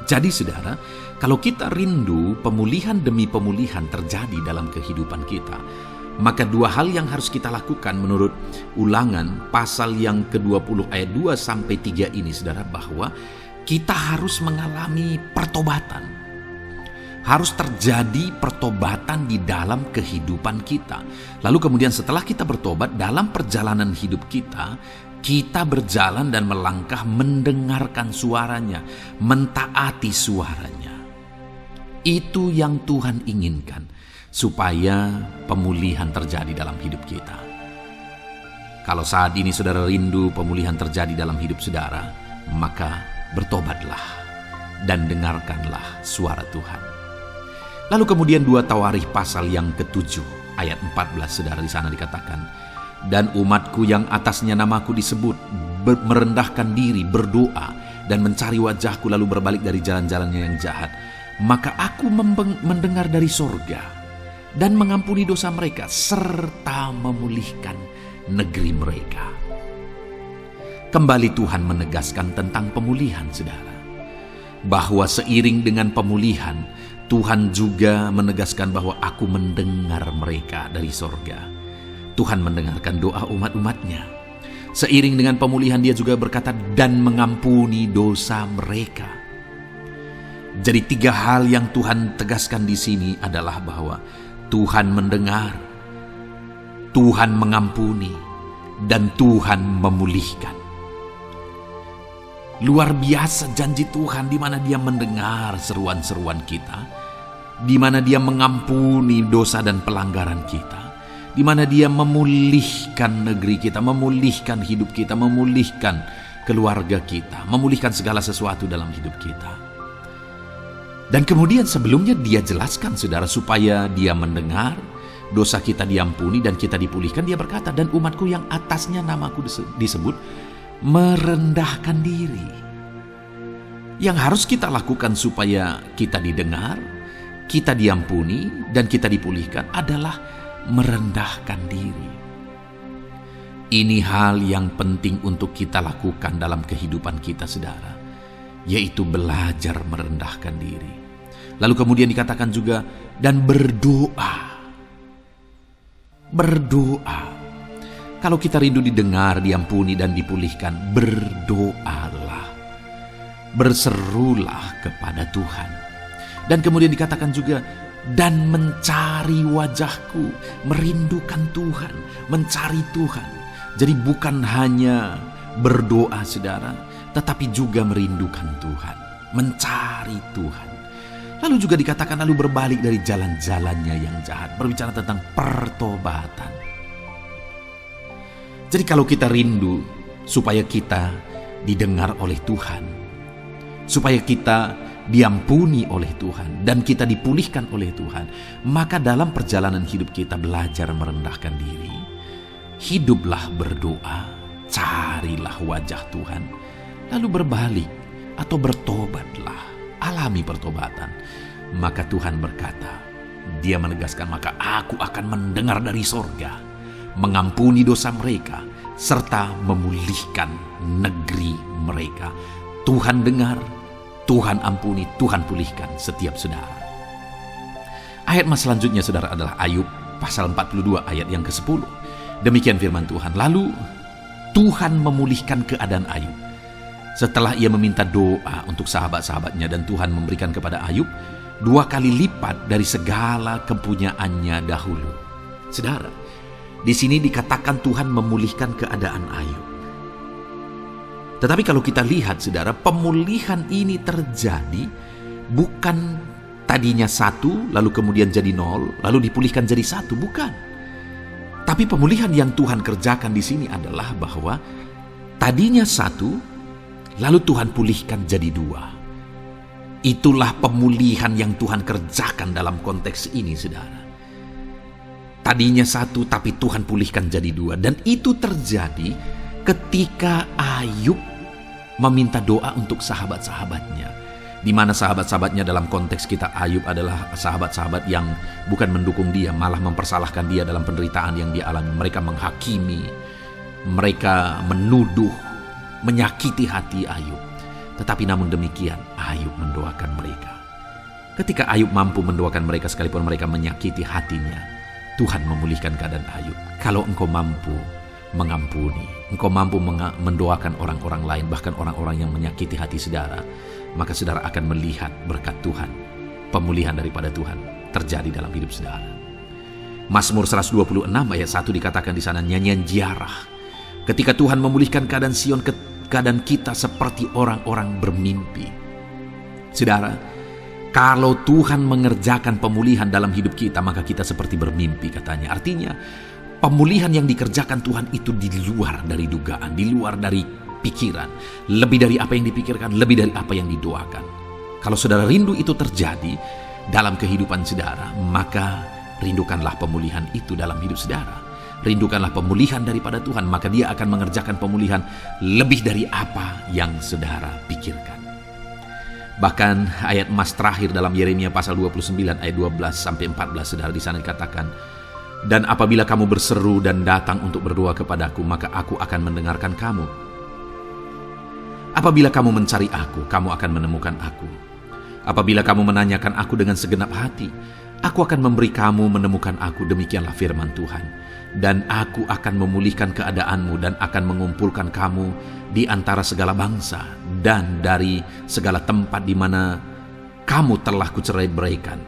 Jadi saudara, kalau kita rindu pemulihan demi pemulihan terjadi dalam kehidupan kita, maka dua hal yang harus kita lakukan menurut Ulangan pasal yang ke-20 ayat 2 sampai 3 ini saudara, bahwa kita harus mengalami pertobatan. Harus terjadi pertobatan di dalam kehidupan kita. Lalu kemudian setelah kita bertobat dalam perjalanan hidup kita Kita berjalan dan melangkah mendengarkan suaranya, mentaati suaranya. Itu yang Tuhan inginkan, supaya pemulihan terjadi dalam hidup kita. Kalau saat ini saudara rindu pemulihan terjadi dalam hidup saudara, maka bertobatlah dan dengarkanlah suara Tuhan. Lalu kemudian 2 Tawarikh pasal yang ke-7 ayat 14 saudara, di sana dikatakan, dan umatku yang atasnya namaku disebut merendahkan diri, berdoa dan mencari wajahku, lalu berbalik dari jalan-jalannya yang jahat, maka aku mendengar dari sorga dan mengampuni dosa mereka serta memulihkan negeri mereka. Kembali Tuhan menegaskan tentang pemulihan saudara, bahwa seiring dengan pemulihan Tuhan juga menegaskan bahwa aku mendengar mereka dari sorga. Tuhan mendengarkan doa umat-umatnya. Seiring dengan pemulihan dia juga berkata dan mengampuni dosa mereka. Jadi 3 hal yang Tuhan tegaskan di sini adalah bahwa Tuhan mendengar, Tuhan mengampuni, dan Tuhan memulihkan. Luar biasa janji Tuhan, di mana Dia mendengar seruan-seruan kita, di mana Dia mengampuni dosa dan pelanggaran kita, di mana Dia memulihkan negeri kita, memulihkan hidup kita, memulihkan keluarga kita, memulihkan segala sesuatu dalam hidup kita. Dan kemudian sebelumnya Dia jelaskan saudara, supaya Dia mendengar, dosa kita diampuni dan kita dipulihkan. Dia berkata, dan umatku yang atasnya namaku disebut merendahkan diri. Yang harus kita lakukan supaya kita didengar, kita diampuni, dan kita dipulihkan adalah merendahkan diri. Ini hal yang penting untuk kita lakukan dalam kehidupan kita saudara, yaitu belajar merendahkan diri. Lalu kemudian dikatakan juga, dan berdoa. Berdoa. Kalau kita rindu didengar, diampuni, dan dipulihkan, berdoalah. Berserulah kepada Tuhan. Dan kemudian dikatakan juga, dan mencari wajahku, merindukan Tuhan, mencari Tuhan. Jadi bukan hanya berdoa saudara, tetapi juga merindukan Tuhan, mencari Tuhan. Lalu juga dikatakan lalu berbalik dari jalan-jalannya yang jahat, berbicara tentang pertobatan. Jadi kalau kita rindu supaya kita didengar oleh Tuhan, supaya kita diampuni oleh Tuhan, dan kita dipulihkan oleh Tuhan, maka dalam perjalanan hidup kita belajar merendahkan diri. Hiduplah berdoa, carilah wajah Tuhan, lalu berbalik atau bertobatlah, alami pertobatan. Maka Tuhan berkata, Dia menegaskan, maka aku akan mendengar dari sorga, mengampuni dosa mereka, serta memulihkan negeri mereka. Tuhan dengar, Tuhan ampuni, Tuhan pulihkan setiap saudara. Ayat mas selanjutnya saudara adalah Ayub pasal 42 ayat yang ke-10. Demikian firman Tuhan. Lalu Tuhan memulihkan keadaan Ayub setelah ia meminta doa untuk sahabat-sahabatnya, dan Tuhan memberikan kepada Ayub 2 kali lipat dari segala kepunyaannya dahulu. Saudara, di sini dikatakan Tuhan memulihkan keadaan Ayub. Tetapi kalau kita lihat saudara, pemulihan ini terjadi bukan tadinya 1 lalu kemudian jadi 0 lalu dipulihkan jadi 1, bukan. Tapi pemulihan yang Tuhan kerjakan di sini adalah bahwa tadinya 1 lalu Tuhan pulihkan jadi 2. Itulah pemulihan yang Tuhan kerjakan dalam konteks ini saudara. Tadinya 1 tapi Tuhan pulihkan jadi 2. Dan itu terjadi ketika Ayub meminta doa untuk sahabat-sahabatnya, di mana sahabat-sahabatnya dalam konteks kita Ayub adalah sahabat-sahabat yang bukan mendukung dia, malah mempersalahkan dia dalam penderitaan yang dia alami. Mereka menghakimi, mereka menuduh, menyakiti hati Ayub. Tetapi namun demikian Ayub mendoakan mereka. Ketika Ayub mampu mendoakan mereka sekalipun mereka menyakiti hatinya, Tuhan memulihkan keadaan Ayub. Kalau engkau mampu mengampuni, engkau mampu mendoakan orang-orang lain, bahkan orang-orang yang menyakiti hati saudara, maka saudara akan melihat berkat Tuhan, pemulihan daripada Tuhan terjadi dalam hidup saudara. Mazmur 126 ayat 1 dikatakan di sana, nyanyian ziarah Ketika Tuhan memulihkan keadaan Sion, keadaan kita seperti orang-orang bermimpi. Saudara, kalau Tuhan mengerjakan pemulihan dalam hidup kita, maka kita seperti bermimpi katanya. Artinya, pemulihan yang dikerjakan Tuhan itu di luar dari dugaan, di luar dari pikiran, lebih dari apa yang dipikirkan, lebih dari apa yang didoakan. Kalau saudara rindu itu terjadi dalam kehidupan saudara, maka rindukanlah pemulihan itu dalam hidup saudara. Rindukanlah pemulihan daripada Tuhan, maka Dia akan mengerjakan pemulihan lebih dari apa yang saudara pikirkan. Bahkan ayat emas terakhir dalam Yeremia pasal 29 ayat 12-14, saudara, di sana dikatakan, "Dan apabila kamu berseru dan datang untuk berdoa kepadaku, maka aku akan mendengarkan kamu. Apabila kamu mencari aku, kamu akan menemukan aku. Apabila kamu menanyakan aku dengan segenap hati, aku akan memberi kamu menemukan aku, demikianlah firman Tuhan. Dan aku akan memulihkan keadaanmu dan akan mengumpulkan kamu di antara segala bangsa dan dari segala tempat di mana kamu telah kucerai-beraikan.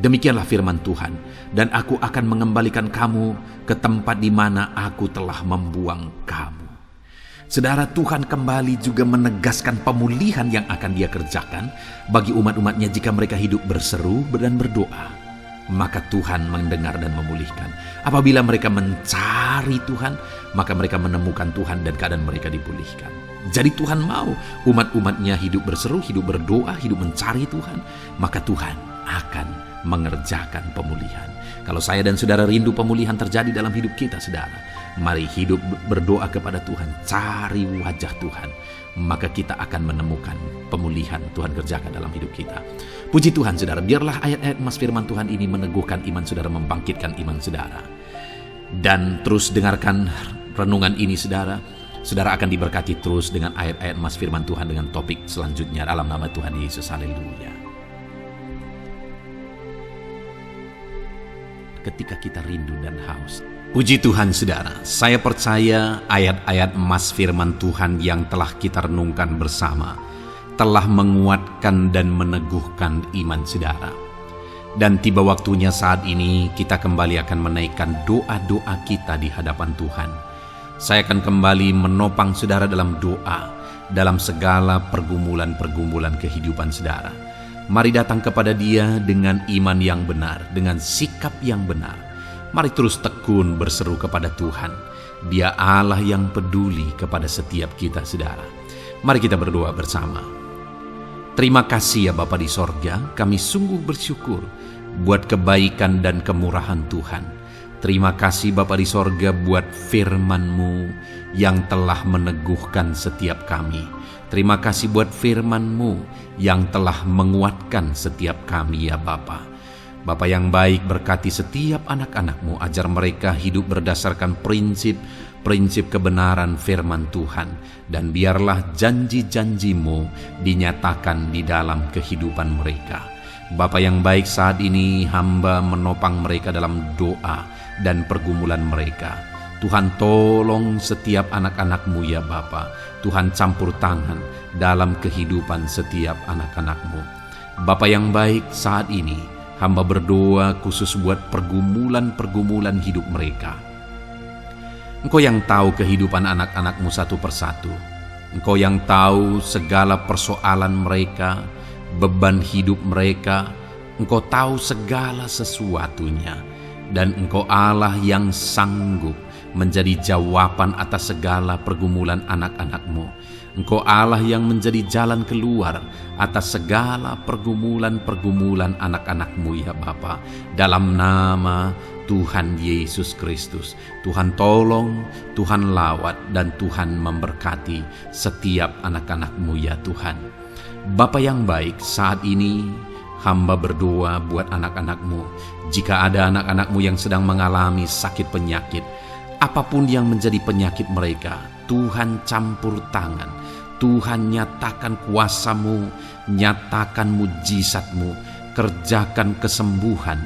Demikianlah firman Tuhan. Dan aku akan mengembalikan kamu ke tempat di mana aku telah membuang kamu." Saudara, Tuhan kembali juga menegaskan pemulihan yang akan Dia kerjakan bagi umat-umatnya jika mereka hidup berseru dan berdoa. Maka Tuhan mendengar dan memulihkan. Apabila mereka mencari Tuhan, maka mereka menemukan Tuhan dan keadaan mereka dipulihkan. Jadi Tuhan mau umat-umatnya hidup berseru, hidup berdoa, hidup mencari Tuhan, maka Tuhan akan mengerjakan pemulihan. Kalau saya dan saudara rindu pemulihan terjadi dalam hidup kita, saudara, mari hidup berdoa kepada Tuhan, cari wajah Tuhan, maka kita akan menemukan pemulihan Tuhan kerjakan dalam hidup kita. Puji Tuhan, saudara, biarlah ayat-ayat emas firman Tuhan ini meneguhkan iman saudara, membangkitkan iman saudara. Dan terus dengarkan renungan ini, saudara. Saudara akan diberkati terus dengan ayat-ayat emas firman Tuhan dengan topik selanjutnya dalam nama Tuhan Yesus. Haleluya. Ketika kita rindu dan haus. Puji Tuhan, saudara, saya percaya ayat-ayat emas firman Tuhan yang telah kita renungkan bersama telah menguatkan dan meneguhkan iman saudara. Dan tiba waktunya saat ini kita kembali akan menaikkan doa-doa kita di hadapan Tuhan. Saya akan kembali menopang saudara dalam doa, dalam segala pergumulan-pergumulan kehidupan saudara. Mari datang kepada Dia dengan iman yang benar, dengan sikap yang benar. Mari terus tekun berseru kepada Tuhan. Dia Allah yang peduli kepada setiap kita, saudara. Mari kita berdoa bersama. Terima kasih ya Bapa di sorga, kami sungguh bersyukur buat kebaikan dan kemurahan Tuhan. Terima kasih Bapa di sorga buat firman-Mu yang telah meneguhkan setiap kami. Terima kasih buat firman-Mu yang telah menguatkan setiap kami ya Bapa. Bapa yang baik, berkati setiap anak-anak-Mu, ajar mereka hidup berdasarkan prinsip kebenaran firman Tuhan, dan biarlah janji-janji-Mu dinyatakan di dalam kehidupan mereka. Bapa yang baik, saat ini hamba menopang mereka dalam doa dan pergumulan mereka. Tuhan, tolong setiap anak-anak-Mu ya Bapa. Tuhan, campur tangan dalam kehidupan setiap anak-anak-Mu. Bapa yang baik, saat ini hamba berdoa khusus buat pergumulan-pergumulan hidup mereka. Engkau yang tahu kehidupan anak-anak-Mu satu persatu. Engkau yang tahu segala persoalan mereka, beban hidup mereka. Engkau tahu segala sesuatunya. Dan Engkau Allah yang sanggup menjadi jawaban atas segala pergumulan anak-anak-Mu. Engkau Allah yang menjadi jalan keluar atas segala pergumulan-pergumulan anak-anak-Mu ya Bapa. Dalam nama Tuhan Yesus Kristus, Tuhan tolong, Tuhan lawat, dan Tuhan memberkati setiap anak-anak-Mu ya Tuhan. Bapa yang baik, saat ini hamba berdoa buat anak-anak-Mu. Jika ada anak-anak-Mu yang sedang mengalami sakit penyakit, apapun yang menjadi penyakit mereka, Tuhan campur tangan. Tuhan nyatakan kuasa-Mu, nyatakan mujizat-Mu, kerjakan kesembuhan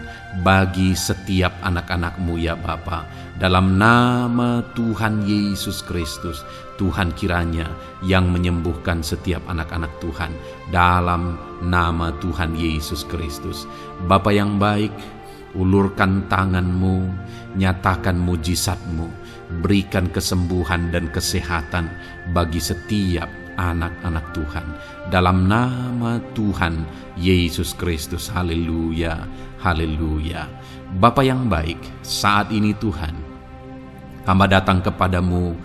bagi setiap anak-anak-Mu ya Bapa. Dalam nama Tuhan Yesus Kristus, Tuhan kiranya yang menyembuhkan setiap anak-anak Tuhan. Dalam nama Tuhan Yesus Kristus. Bapa yang baik, ulurkan tangan-Mu, nyatakan mujizat-Mu, berikan kesembuhan dan kesehatan bagi setiap anak-anak Tuhan. Dalam nama Tuhan Yesus Kristus, haleluya, haleluya. Bapa yang baik, saat ini Tuhan, hamba datang kepadamu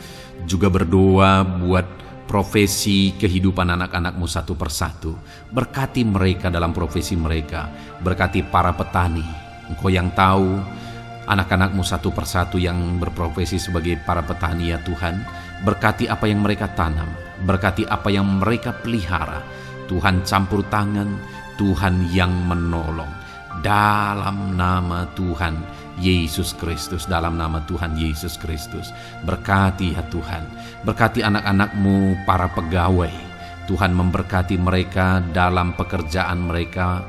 juga berdoa buat profesi kehidupan anak-anakmu satu persatu. Berkati mereka dalam profesi mereka, berkati para petani. Engkau yang tahu anak-anakmu satu persatu yang berprofesi sebagai para petani ya Tuhan. Berkati apa yang mereka tanam, berkati apa yang mereka pelihara. Tuhan campur tangan, Tuhan yang menolong. Dalam nama Tuhan Yesus Kristus, dalam nama Tuhan Yesus Kristus. Berkati ya Tuhan, berkati anak-anakmu para pegawai. Tuhan memberkati mereka dalam pekerjaan mereka,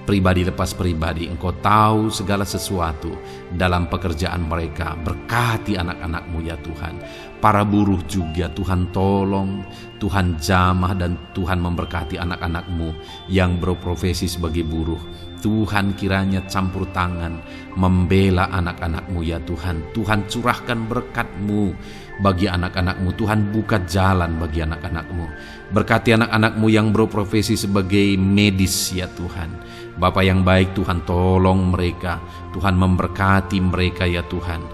pribadi lepas pribadi. Engkau tahu segala sesuatu dalam pekerjaan mereka. Berkati anak-anakmu ya Tuhan. Para buruh juga Tuhan tolong, Tuhan jamah, dan Tuhan memberkati anak-anakmu yang berprofesi sebagai buruh. Tuhan kiranya campur tangan membela anak-anakmu ya Tuhan. Tuhan curahkan berkat-Mu bagi anak-anakmu. Tuhan buka jalan bagi anak-anakmu. Berkati anak-anakmu yang berprofesi sebagai medis ya Tuhan. Bapa yang baik, Tuhan tolong mereka. Tuhan memberkati mereka ya Tuhan.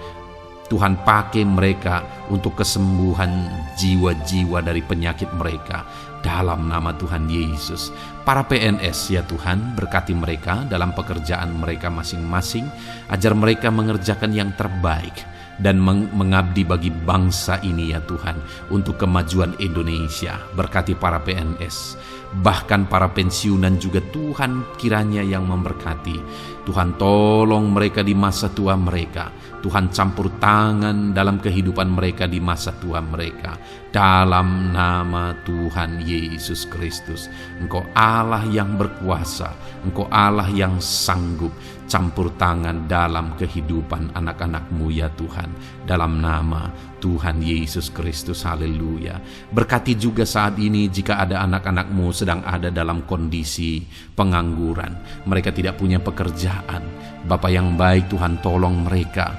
Tuhan pakai mereka untuk kesembuhan jiwa-jiwa dari penyakit mereka. Dalam nama Tuhan Yesus. Para PNS ya Tuhan, berkati mereka dalam pekerjaan mereka masing-masing. Ajar mereka mengerjakan yang terbaik dan mengabdi bagi bangsa ini ya Tuhan, untuk kemajuan Indonesia. Berkati para PNS, bahkan para pensiunan juga Tuhan kiranya yang memberkati. Tuhan tolong mereka di masa tua mereka. Tuhan campur tangan dalam kehidupan mereka di masa tua mereka. Dalam nama Tuhan Yesus Kristus. Engkau Allah yang berkuasa, Engkau Allah yang sanggup. Campur tangan dalam kehidupan anak-anakmu ya Tuhan. Dalam nama Tuhan Yesus Kristus, haleluya. Berkati juga saat ini jika ada anak-anakmu sedang ada dalam kondisi pengangguran. Mereka tidak punya pekerjaan. Bapa yang baik, Tuhan tolong mereka.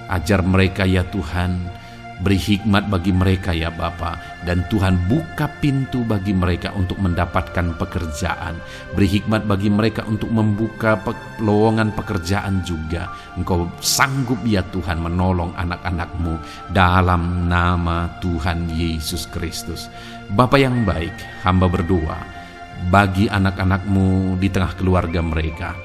Ajar mereka ya Tuhan. Beri hikmat bagi mereka ya Bapa. Dan Tuhan buka pintu bagi mereka untuk mendapatkan pekerjaan. Beri hikmat bagi mereka untuk membuka lowongan pekerjaan juga. Engkau sanggup ya Tuhan menolong anak-anakmu. Dalam nama Tuhan Yesus Kristus. Bapa yang baik, hamba berdoa bagi anak-anakmu di tengah keluarga mereka.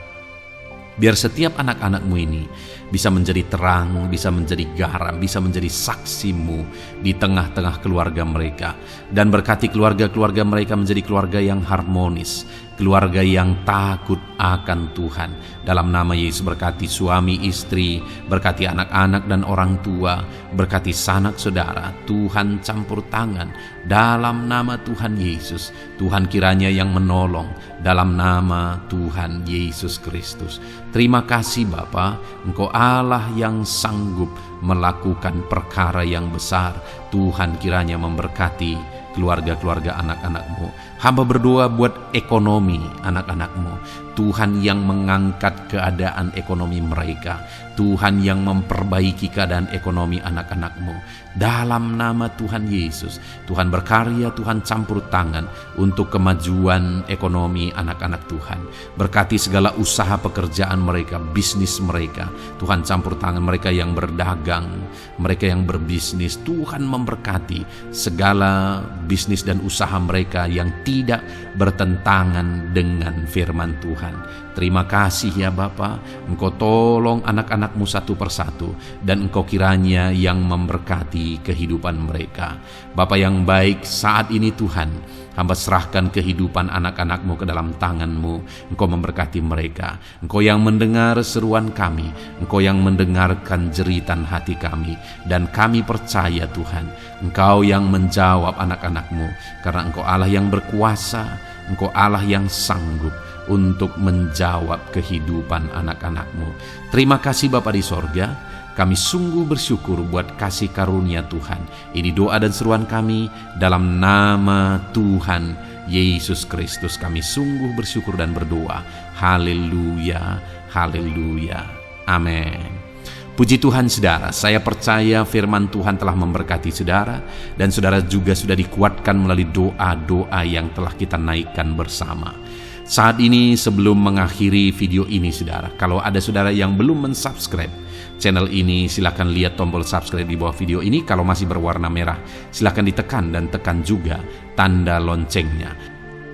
Biar setiap anak-anakmu ini bisa menjadi terang, bisa menjadi garam, bisa menjadi saksimu di tengah-tengah keluarga mereka. Dan berkati keluarga-keluarga mereka menjadi keluarga yang harmonis, keluarga yang takut akan Tuhan. Dalam nama Yesus, berkati suami istri, berkati anak-anak dan orang tua, berkati sanak saudara. Tuhan campur tangan dalam nama Tuhan Yesus. Tuhan kiranya yang menolong dalam nama Tuhan Yesus Kristus. Terima kasih Bapa, Engkau Allah yang sanggup melakukan perkara yang besar. Tuhan kiranya memberkati keluarga-keluarga anak-anakmu. Hamba berdoa buat ekonomi anak-anakmu. Tuhan yang mengangkat keadaan ekonomi mereka. Tuhan yang memperbaiki keadaan ekonomi anak-anakmu. Dalam nama Tuhan Yesus, Tuhan berkarya, Tuhan campur tangan untuk kemajuan ekonomi anak-anak Tuhan. Berkati segala usaha pekerjaan mereka, bisnis mereka. Tuhan campur tangan mereka yang berdagang, mereka yang berbisnis. Tuhan memberkati segala bisnis dan usaha mereka yang tidak bertentangan dengan firman Tuhan. Terima kasih ya Bapa, Engkau tolong anak-anakmu satu persatu, dan Engkau kiranya yang memberkati kehidupan mereka. Bapa yang baik, saat ini Tuhan, hamba serahkan kehidupan anak-anakmu ke dalam tangan-Mu. Engkau memberkati mereka. Engkau yang mendengar seruan kami, Engkau yang mendengarkan jeritan hati kami, dan kami percaya Tuhan, Engkau yang menjawab anak-anakmu, karena Engkau Allah yang berkuasa, Engkau Allah yang sanggup untuk menjawab kehidupan anak-anakmu. Terima kasih Bapa di sorga. Kami sungguh bersyukur buat kasih karunia Tuhan. Ini doa dan seruan kami dalam nama Tuhan Yesus Kristus. Kami sungguh bersyukur dan berdoa. Haleluya, haleluya, amin. Puji Tuhan saudara, saya percaya firman Tuhan telah memberkati saudara dan saudara juga sudah dikuatkan melalui doa-doa yang telah kita naikkan bersama. Saat ini sebelum mengakhiri video ini saudara, kalau ada saudara yang belum mensubscribe channel ini, silakan lihat tombol subscribe di bawah video ini. Kalau masih berwarna merah, silakan ditekan dan tekan juga tanda loncengnya.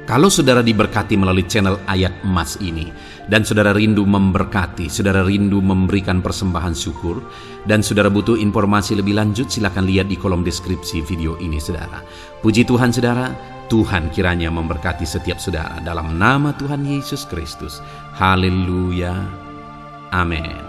Kalau saudara diberkati melalui channel Ayat Emas ini, dan saudara rindu memberkati, saudara rindu memberikan persembahan syukur, dan saudara butuh informasi lebih lanjut, silakan lihat di kolom deskripsi video ini saudara. Puji Tuhan saudara, Tuhan kiranya memberkati setiap saudara dalam nama Tuhan Yesus Kristus. Haleluya. Amin.